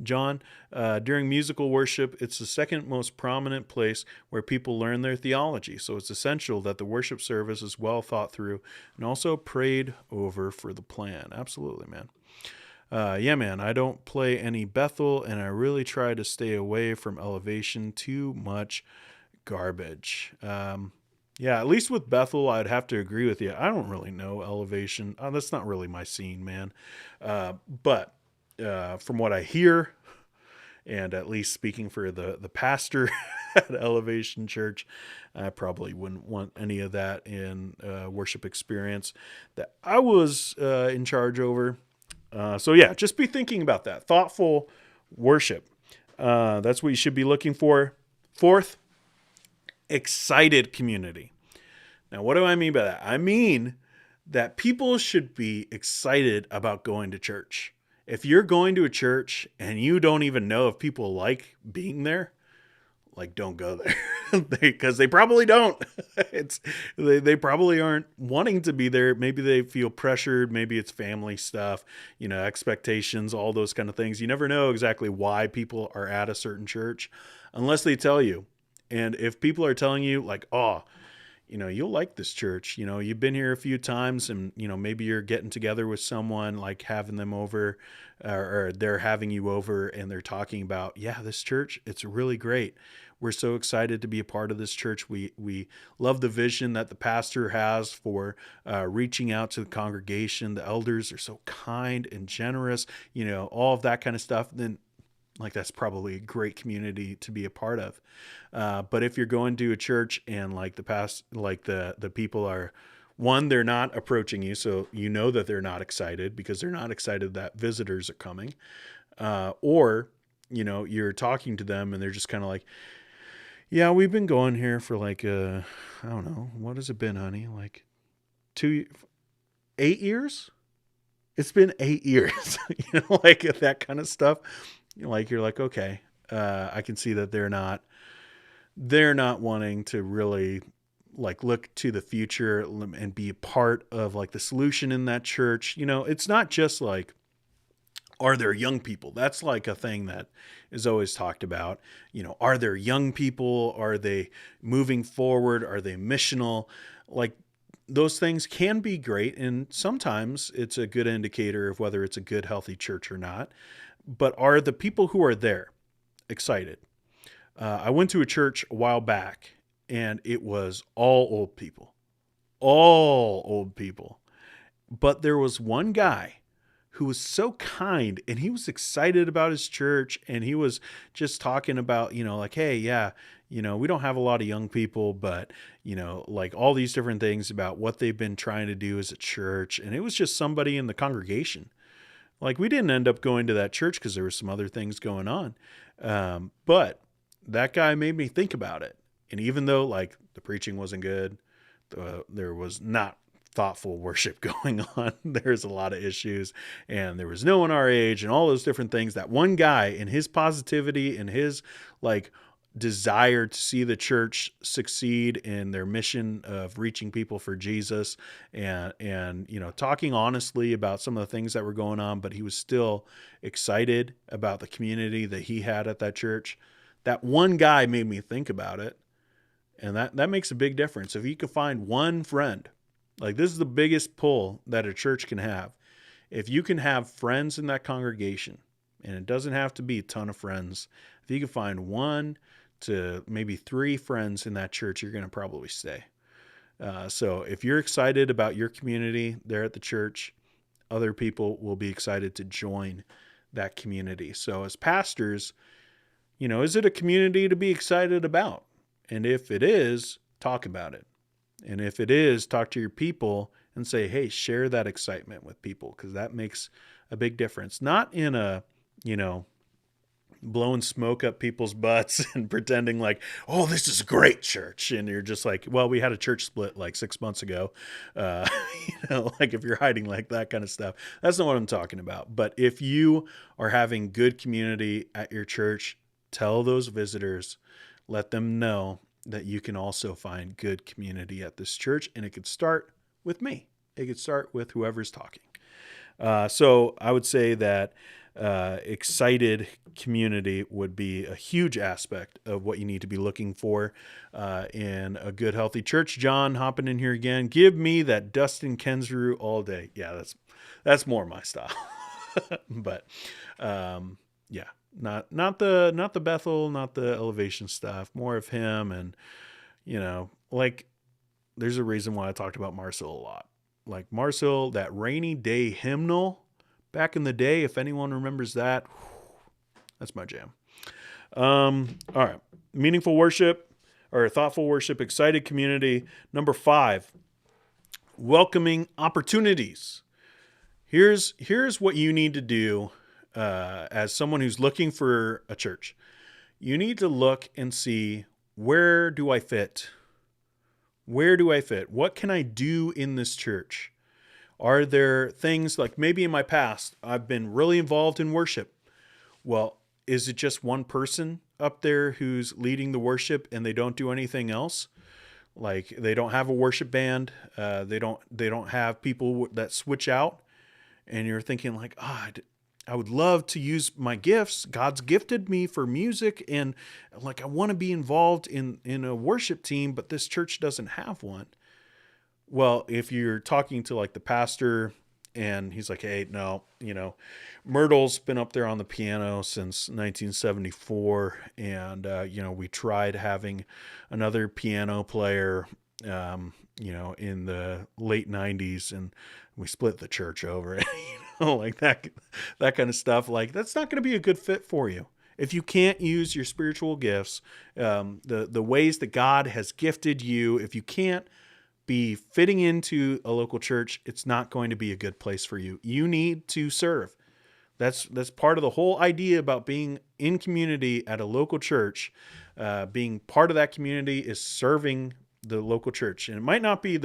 John, during musical worship, it's the second most prominent place where people learn their theology. So it's essential that the worship service is well thought through and also prayed over for the plan. Absolutely, man. Yeah, man, I don't play any Bethel, and I really try to stay away from Elevation. Too much garbage. Yeah, at least with Bethel, I'd have to agree with you. I don't really know Elevation. That's not really my scene, man. But from what I hear, and at least speaking for the pastor at Elevation Church, I probably wouldn't want any of that in worship experience that I was in charge over. So yeah, just be thinking about that. Thoughtful worship. That's what you should be looking for. Fourth, excited community. Now, what do I mean by that? I mean that people should be excited about going to church. If you're going to a church and you don't even know if people like being there, like, don't go there because they probably don't. They probably aren't wanting to be there. Maybe they feel pressured. Maybe it's family stuff, expectations, all those kind of things. You never know exactly why people are at a certain church unless they tell you. And if people are telling you like, oh, you'll like this church, you've been here a few times and, maybe you're getting together with someone, like having them over or they're having you over and they're talking about, yeah, this church, it's really great. We're so excited to be a part of this church. We love the vision that the pastor has for reaching out to the congregation. The elders are so kind and generous, all of that kind of stuff. Then like that's probably a great community to be a part of. But if you're going to a church and like the people are, one, they're not approaching you, so you know that they're not excited because they're not excited that visitors are coming. Or, you're talking to them and they're just kind of like, yeah, we've been going here for like, I don't know, what has it been, honey? Like 8 years? It's been 8 years, like that kind of stuff. Like, you're like, okay, I can see that they're not wanting to really like look to the future and be a part of like the solution in that church. It's not just like, are there young people? That's like a thing that is always talked about. Are there young people? Are they moving forward? Are they missional? Like those things can be great. And sometimes it's a good indicator of whether it's a good, healthy church or not. But are the people who are there excited? I went to a church a while back and it was all old people. But there was one guy who was so kind, and he was excited about his church, and he was just talking about, like, hey, yeah, we don't have a lot of young people, but, like all these different things about what they've been trying to do as a church. And it was just somebody in the congregation. Like, we didn't end up going to that church because there were some other things going on. But that guy made me think about it. And even though, like, the preaching wasn't good, there was not thoughtful worship going on. There's a lot of issues, and there was no one our age and all those different things. That one guy and his positivity and his like desire to see the church succeed in their mission of reaching people for Jesus, and talking honestly about some of the things that were going on, but he was still excited about the community that he had at that church. That one guy made me think about it. And that makes a big difference. If you can find one friend, like, this is the biggest pull that a church can have. If you can have friends in that congregation, and it doesn't have to be a ton of friends, if you can find 1 to maybe 3 friends in that church, you're going to probably stay. So if you're excited about your community there at the church, other people will be excited to join that community. So as pastors, is it a community to be excited about? And if it is, talk about it. And if it is, talk to your people and say, hey, share that excitement with people, because that makes a big difference. Not in a, blowing smoke up people's butts and pretending like, oh, this is a great church. And you're just like, well, we had a church split like 6 months ago. Like, if you're hiding like that kind of stuff, that's not what I'm talking about. But if you are having good community at your church, tell those visitors, let them know that you can also find good community at this church. And it could start with me. It could start with whoever's talking. So I would say that excited community would be a huge aspect of what you need to be looking for in a good, healthy church. John hopping in here again. Give me that Dustin Kensrue all day. Yeah, that's more my style. But yeah. Not the Bethel, not the Elevation stuff, more of him. And, like, there's a reason why I talked about Marcel a lot. Like, Marcel, that Rainy Day hymnal back in the day, if anyone remembers that, that's my jam. All right. Meaningful worship, or thoughtful worship, excited community. Number 5, welcoming opportunities. Here's what you need to do as someone who's looking for a church. You need to look and see, where do I fit? Where do I fit? What can I do in this church? Are there things like, maybe in my past, I've been really involved in worship. Well, is it just one person up there who's leading the worship and they don't do anything else? Like, they don't have a worship band. They don't have people that switch out. And you're thinking like, I would love to use my gifts. God's gifted me for music, and like, I want to be involved in a worship team, but this church doesn't have one. Well, if you're talking to like the pastor and he's like, hey, no, Myrtle's been up there on the piano since 1974. And, we tried having another piano player, in the late 90s, and we split the church over it, like that kind of stuff. Like, that's not going to be a good fit for you. If you can't use your spiritual gifts, the ways that God has gifted you, if you can't be fitting into a local church, it's not going to be a good place for you. You need to serve. That's part of the whole idea about being in community at a local church. Being part of that community is serving the local church. And it might not be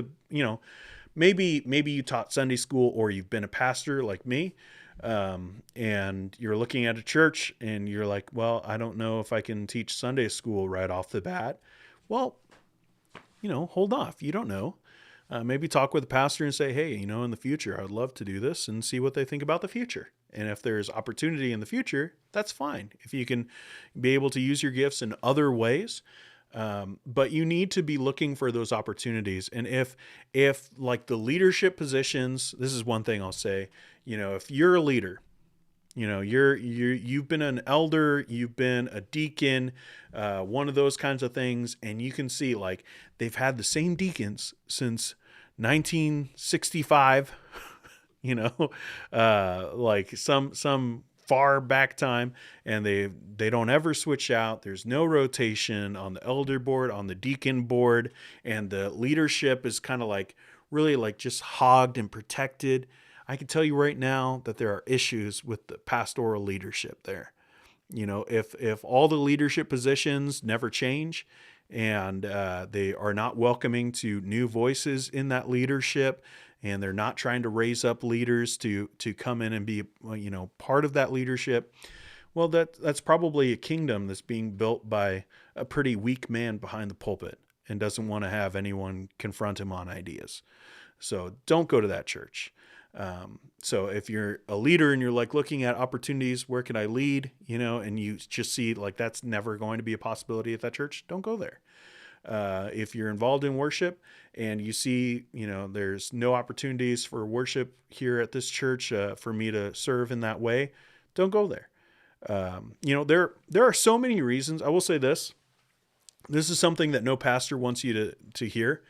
maybe you taught Sunday school, or you've been a pastor like me, and you're looking at a church and you're like, well, I don't know if I can teach Sunday school right off the bat. Well, hold off. You don't know. Maybe talk with the pastor and say, hey, in the future, I would love to do this, and see what they think about the future. And if there's opportunity in the future, that's fine. If you can be able to use your gifts in other ways. But you need to be looking for those opportunities. And if like the leadership positions, this is one thing I'll say, if you're a leader, you've been an elder, you've been a deacon, one of those kinds of things. And you can see like they've had the same deacons since 1965. like some far back time, and they don't ever switch out. There's no rotation on the elder board, on the deacon board, and the leadership is kind of like really like just hogged and protected. I can tell you right now that there are issues with the pastoral leadership there. If all the leadership positions never change, and they are not welcoming to new voices in that leadership, and they're not trying to raise up leaders to come in and be part of that leadership, well, that's probably a kingdom that's being built by a pretty weak man behind the pulpit and doesn't want to have anyone confront him on ideas. So don't go to that church. So if you're a leader and you're like looking at opportunities, where can I lead, and you just see like that's never going to be a possibility at that church, don't go there. If you're involved in worship and you see, there's no opportunities for worship here at this church for me to serve in that way, don't go there. There are so many reasons. I will say this. This is something that no pastor wants you to hear.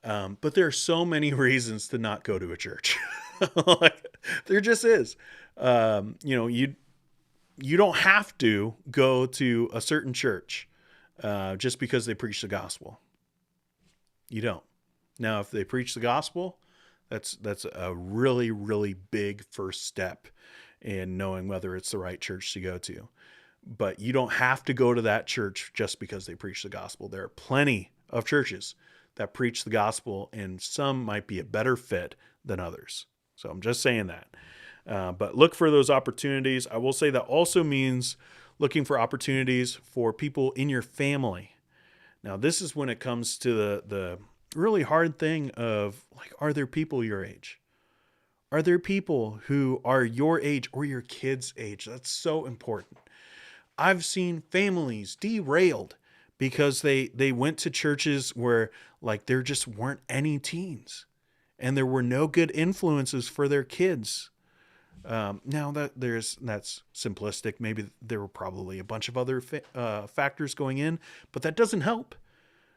But there are so many reasons to not go to a church. Like, there just is. You don't have to go to a certain church just because they preach the gospel. You don't. Now, if they preach the gospel, that's a really, really big first step in knowing whether it's the right church to go to. But you don't have to go to that church just because they preach the gospel. There are plenty of churches that preach the gospel, and some might be a better fit than others. So I'm just saying that. But look for those opportunities. I will say that also means looking for opportunities for people in your family. Now, this is when it comes to the really hard thing of, like, are there people your age? Are there people who are your age or your kids' age? That's so important. I've seen families derailed because they went to churches where like there just weren't any teens and there were no good influences for their kids. Now that's simplistic. Maybe there were probably a bunch of other factors going in, but that doesn't help.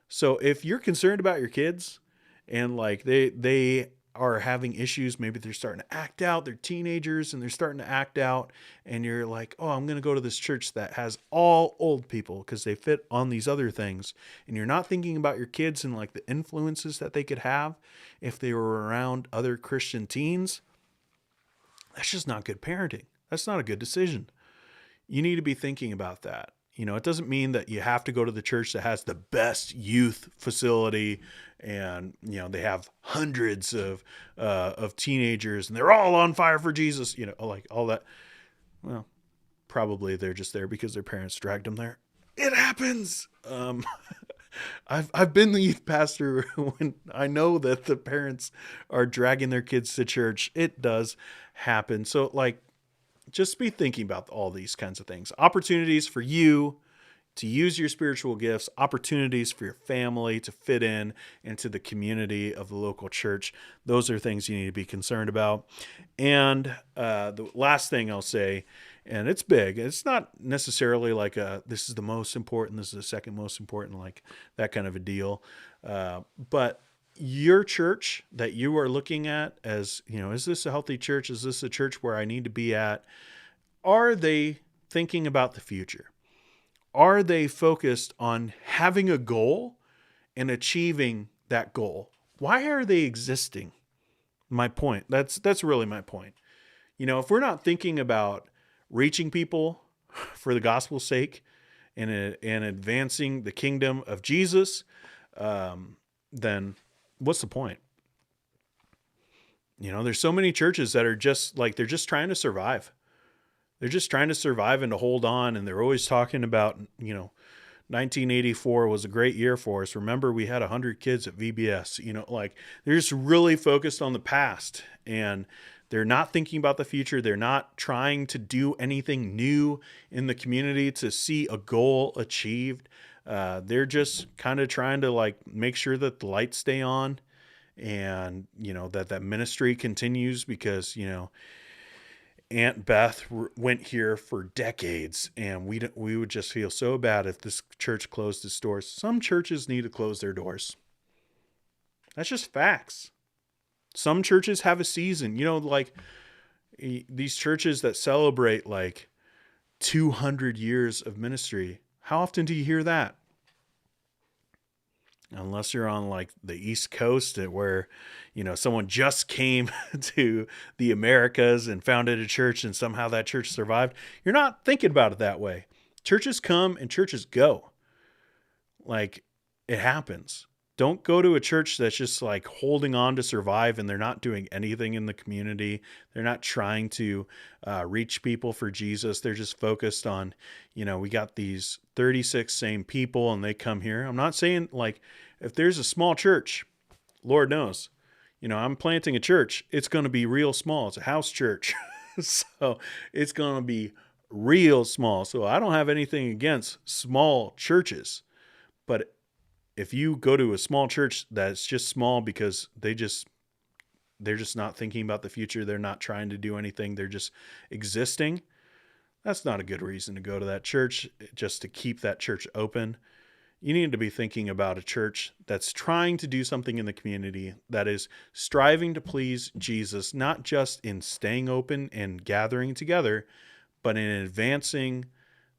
So if you're concerned about your kids and like they are having issues, maybe they're starting to act out, they're teenagers and they're starting to act out, and you're like, oh, I'm going to go to this church that has all old people because they fit on these other things. And you're not thinking about your kids and like the influences that they could have if they were around other Christian teens. That's just not good parenting. That's not a good decision. You need to be thinking about that. It doesn't mean that you have to go to the church that has the best youth facility and, they have hundreds of teenagers and they're all on fire for Jesus, like all that. Well, probably they're just there because their parents dragged them there. It happens. I've been the youth pastor when I know that the parents are dragging their kids to church. It does happen. So like, just be thinking about all these kinds of things. Opportunities for you to use your spiritual gifts, opportunities for your family to fit in into the community of the local church. Those are things you need to be concerned about. And the last thing I'll say, and it's big, it's not necessarily like this is the most important, this is the second most important, like that kind of a deal. But your church that you are looking at as, is this a healthy church? Is this a church where I need to be at? Are they thinking about the future? Are they focused on having a goal and achieving that goal? Why are they existing? My point. That's really my point. If we're not thinking about reaching people for the gospel's sake and advancing the kingdom of Jesus, then what's the point? There's so many churches that are just like, they're just trying to survive. They're just trying to survive and to hold on. And they're always talking about, 1984 was a great year for us. Remember, we had 100 kids at VBS, like they're just really focused on the past and they're not thinking about the future. They're not trying to do anything new in the community to see a goal achieved. They're just kind of trying to like make sure that the lights stay on and, that ministry continues because, Aunt Beth went here for decades and we would just feel so bad if this church closed its doors. Some churches need to close their doors. That's just facts. some churches have a season, like these churches that celebrate like 200 years of ministry. How often do you hear that? Unless you're on like the East Coast where, someone just came to the Americas and founded a church and somehow that church survived. You're not thinking about it that way. Churches come and churches go. Like, it happens. Don't go to a church that's just like holding on to survive and they're not doing anything in the community. They're not trying to reach people for Jesus. They're just focused on, we got these 36 same people and they come here. I'm not saying like if there's a small church, Lord knows, I'm planting a church. It's going to be real small. It's a house church. So it's going to be real small. So I don't have anything against small churches. But if you go to a small church that's just small because they're just not thinking about the future, they're not trying to do anything, they're just existing, that's not a good reason to go to that church just to keep that church open. You need to be thinking about a church that's trying to do something in the community, that is striving to please Jesus, not just in staying open and gathering together, but in advancing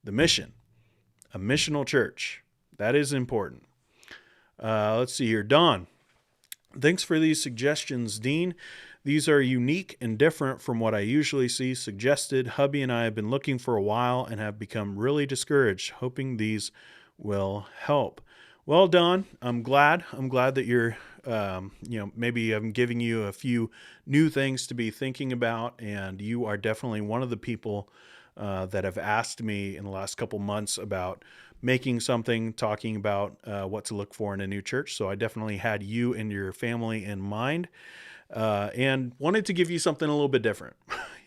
the mission, a missional church. That is important. Let's see here. Don, thanks for these suggestions, Dean. These are unique and different from what I usually see suggested. Hubby and I have been looking for a while and have become really discouraged, hoping these will help. Well, Don, I'm glad that you're, maybe I'm giving you a few new things to be thinking about, and you are definitely one of the people that have asked me in the last couple months about making something, talking about what to look for in a new church. So I definitely had you and your family in mind, and wanted to give you something a little bit different,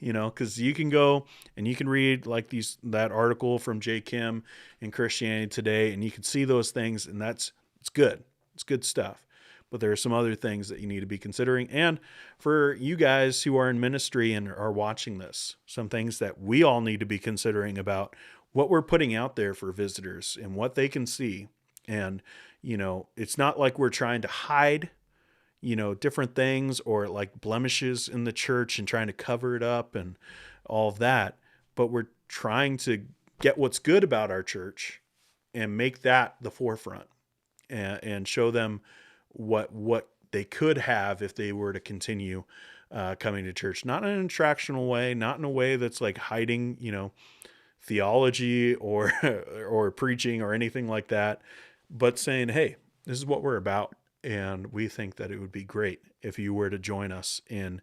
because you can go and you can read like that article from J. Kim in Christianity Today, and you can see those things, and it's good. It's good stuff. But there are some other things that you need to be considering. And for you guys who are in ministry and are watching this, some things that we all need to be considering about what we're putting out there for visitors and what they can see. And, it's not like we're trying to hide, different things or like blemishes in the church and trying to cover it up and all of that. But we're trying to get what's good about our church and make that the forefront and show them what they could have if they were to continue coming to church, not in an attractional way, not in a way that's like hiding, theology or preaching or anything like that, but saying, hey, this is what we're about. And we think that it would be great if you were to join us in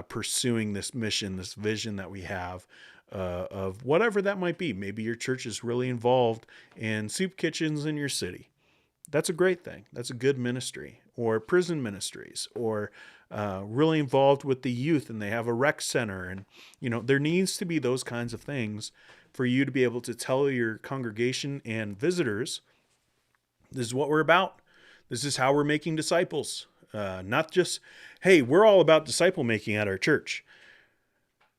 pursuing this mission, this vision that we have of whatever that might be. Maybe your church is really involved in soup kitchens in your city. That's a great thing. That's a good ministry. Or prison ministries, or really involved with the youth and they have a rec center. And, there needs to be those kinds of things for you to be able to tell your congregation and visitors, this is what we're about. This is how we're making disciples. Not just, hey, we're all about disciple making at our church.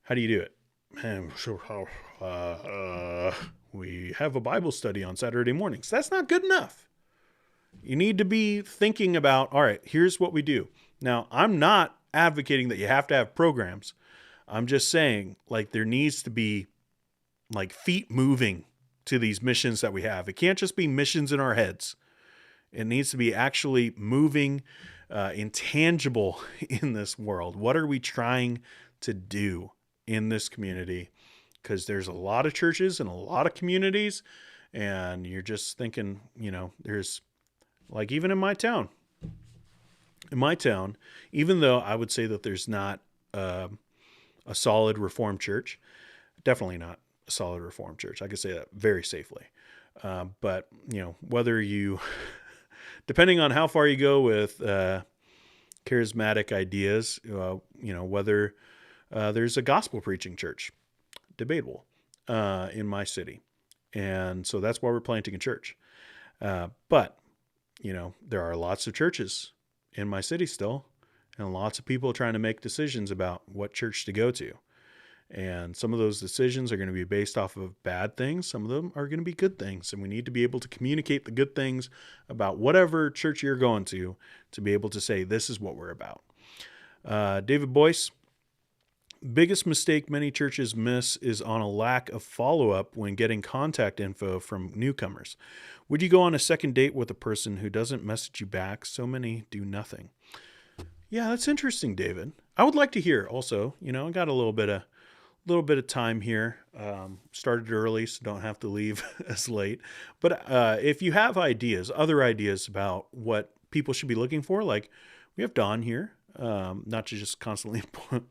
How do you do it? We have a Bible study on Saturday mornings. That's not good enough. You need to be thinking about, all right, here's what we do. Now, I'm not advocating that you have to have programs. I'm just saying, like, there needs to be, like, feet moving to these missions that we have. It can't just be missions in our heads. It needs to be actually moving, intangible in this world. What are we trying to do in this community? Because there's a lot of churches and a lot of communities, and you're just thinking, there's, like, even in my town, even though I would say that there's not a solid Reformed church, definitely not a solid Reformed church. I could say that very safely. But, whether you, depending on how far you go with charismatic ideas, whether there's a gospel preaching church, debatable, in my city. And so that's why we're planting a church. But, there are lots of churches in my city still, and lots of people trying to make decisions about what church to go to. And some of those decisions are going to be based off of bad things. Some of them are going to be good things. And we need to be able to communicate the good things about whatever church you're going to be able to say, this is what we're about. David Boyce, biggest mistake many churches miss is on a lack of follow-up when getting contact info from newcomers. Would you go on a second date with a person who doesn't message you back? So many do nothing. Yeah, that's interesting, David. I would like to hear also, I got a little bit of time here. Started early, so don't have to leave as late. But if you have other ideas about what people should be looking for, like we have Dawn here, not to just constantly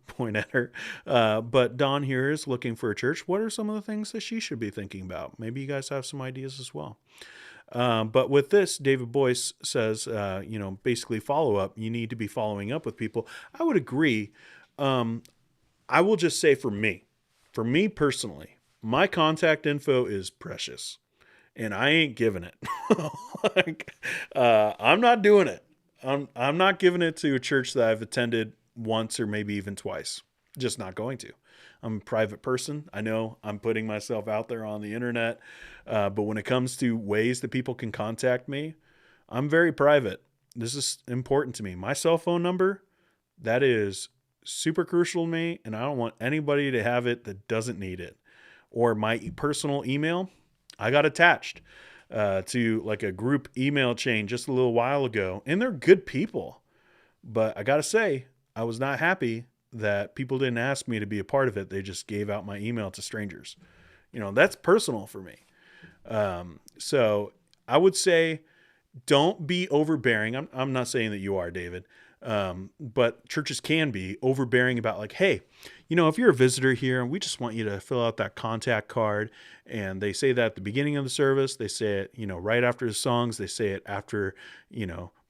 point at her, but Dawn here is looking for a church. What are some of the things that she should be thinking about? Maybe you guys have some ideas as well. But with this, David Boyce says, basically follow up. You need to be following up with people. I would agree. I will just say for me personally, my contact info is precious and I ain't giving it. I'm not doing it. I'm not giving it to a church that I've attended once or maybe even twice. Just not going to. I'm a private person. I know I'm putting myself out there on the internet. But when it comes to ways that people can contact me, I'm very private. This is important to me. My cell phone number, that is super crucial to me, and I don't want anybody to have it that doesn't need it. Or my personal email, I got attached to like a group email chain just a little while ago, and they're good people. But I got to say, I was not happy that people didn't ask me to be a part of it. They just gave out my email to strangers. That's personal for me. So I would say don't be overbearing. I'm not saying that you are, David. But churches can be overbearing about like, hey, if you're a visitor here and we just want you to fill out that contact card, and they say that at the beginning of the service, they say it, right after the songs, they say it after,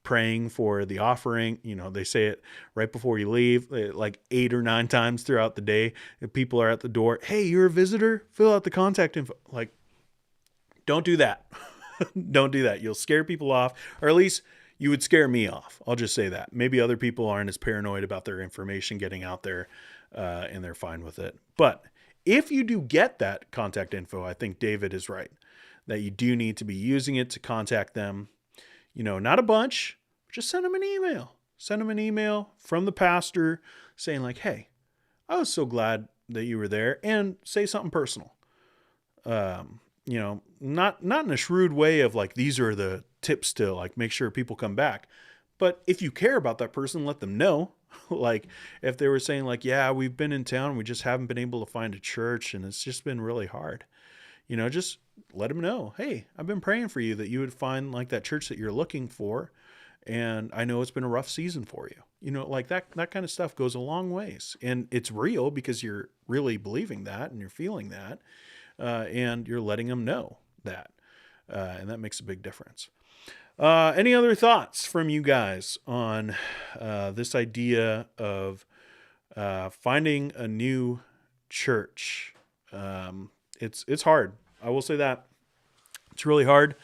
praying for the offering, they say it right before you leave, like 8 or 9 times throughout the day. If people are at the door, hey, you're a visitor, fill out the contact info. Like, don't do that. Don't do that. You'll scare people off, or at least you would scare me off. I'll just say that. Maybe other people aren't as paranoid about their information getting out there, and they're fine with it. But if you do get that contact info, I think David is right, that you do need to be using it to contact them. Not a bunch, just send them an email. Send them an email from the pastor saying like, hey, I was so glad that you were there, and say something personal. Not in a shrewd way of like, these are the tips to like make sure people come back. But if you care about that person, let them know. Like if they were saying like, yeah, we've been in town, we just haven't been able to find a church and it's just been really hard. Just let them know, hey, I've been praying for you that you would find like that church that you're looking for. And I know it's been a rough season for you. Like that kind of stuff goes a long ways, and it's real because you're really believing that and you're feeling that. And you're letting them know that. And that makes a big difference. Any other thoughts from you guys on this idea of finding a new church? It's hard. I will say that. It's really hard.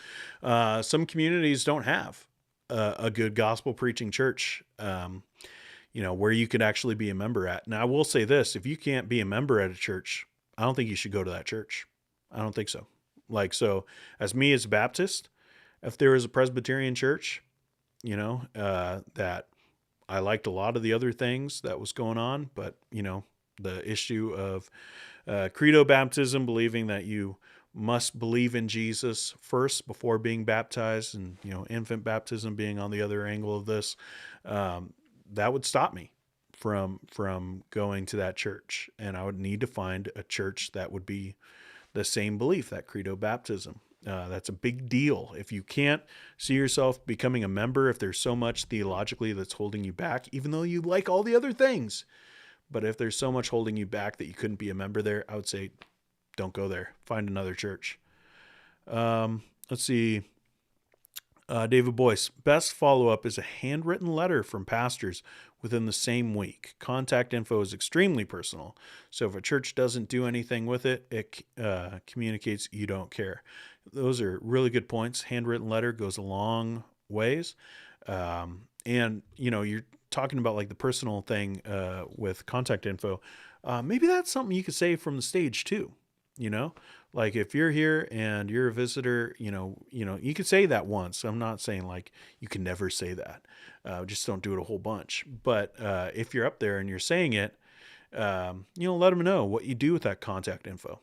Some communities don't have a good gospel preaching church, where you could actually be a member at. Now, I will say this. If you can't be a member at a church, I don't think you should go to that church. I don't think so. So as me as a Baptist, if there was a Presbyterian church, that I liked a lot of the other things that was going on, but, the issue of credo baptism, believing that you must believe in Jesus first before being baptized, and, infant baptism being on the other angle of this, that would stop me from going to that church. And I would need to find a church that would be the same belief, that credo baptism. That's a big deal. If you can't see yourself becoming a member, if there's so much theologically that's holding you back, even though you like all the other things, but if there's so much holding you back that you couldn't be a member there, I would say don't go there. Find another church. Let's see. David Boyce, best follow-up is a handwritten letter from pastors within the same week. Contact info is extremely personal. So if a church doesn't do anything with it, it communicates you don't care. Those are really good points. Handwritten letter goes a long ways. And, you're talking about like the personal thing with contact info. Maybe that's something you could say from the stage too. you know, like if you're here and you're a visitor, you could say that once. I'm not saying like you can never say that. Just don't do it a whole bunch. But if you're up there and you're saying it, let them know what you do with that contact info.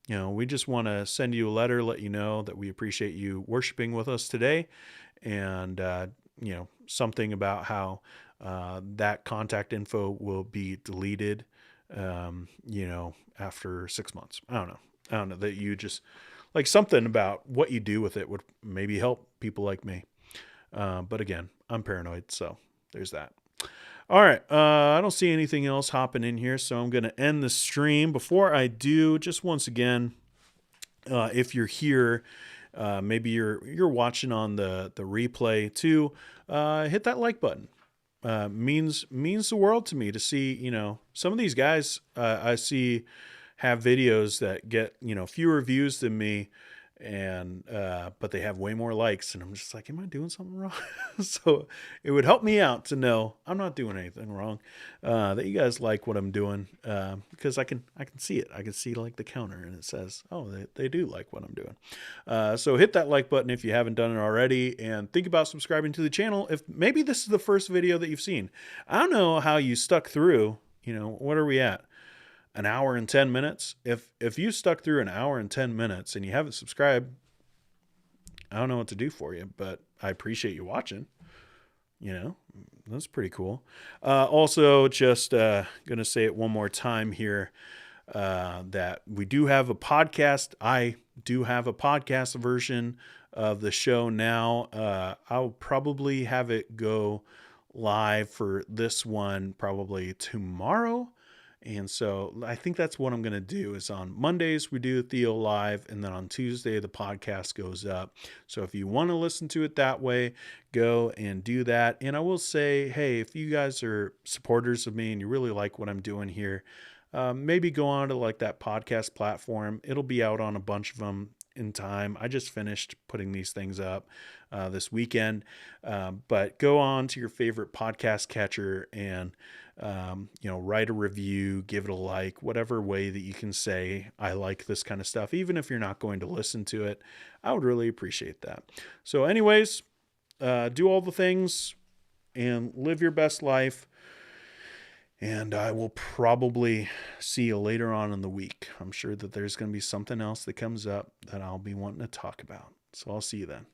We just want to send you a letter, let you know that we appreciate you worshiping with us today, and something about how that contact info will be deleted, after 6 months. I don't know that you just like something about what you do with it would maybe help people like me. But again, I'm paranoid, so there's that. All right. I don't see anything else hopping in here, so I'm going to end the stream. Before I do, just once again, if you're here, maybe you're watching on the replay too, hit that like button. Means the world to me to see, some of these guys I see have videos that get, fewer views than me, and but they have way more likes, and I'm just like, am I doing something wrong? So it would help me out to know I'm not doing anything wrong, that you guys like what I'm doing, because I can see it. I can see like the counter, and it says, oh, they do like what I'm doing. So hit that like button if you haven't done it already, and think about subscribing to the channel if maybe this is the first video that you've seen. I don't know how you stuck through. What are we at? An hour and 10 minutes. If you stuck through an hour and 10 minutes and you haven't subscribed, I don't know what to do for you, but I appreciate you watching. That's pretty cool. Also, just going to say it one more time here, that we do have a podcast. I do have a podcast version of the show now. I'll probably have it go live for this one probably tomorrow. And so I think that's what I'm going to do is on Mondays, we do TheoLIVE, and then on Tuesday, the podcast goes up. So if you want to listen to it that way, go and do that. And I will say, hey, if you guys are supporters of me and you really like what I'm doing here, maybe go on to like that podcast platform. It'll be out on a bunch of them in time. I just finished putting these things up this weekend, but go on to your favorite podcast catcher and write a review, give it a like, whatever way that you can say, I like this kind of stuff. Even if you're not going to listen to it, I would really appreciate that. So anyways, do all the things and live your best life. And I will probably see you later on in the week. I'm sure that there's going to be something else that comes up that I'll be wanting to talk about. So I'll see you then.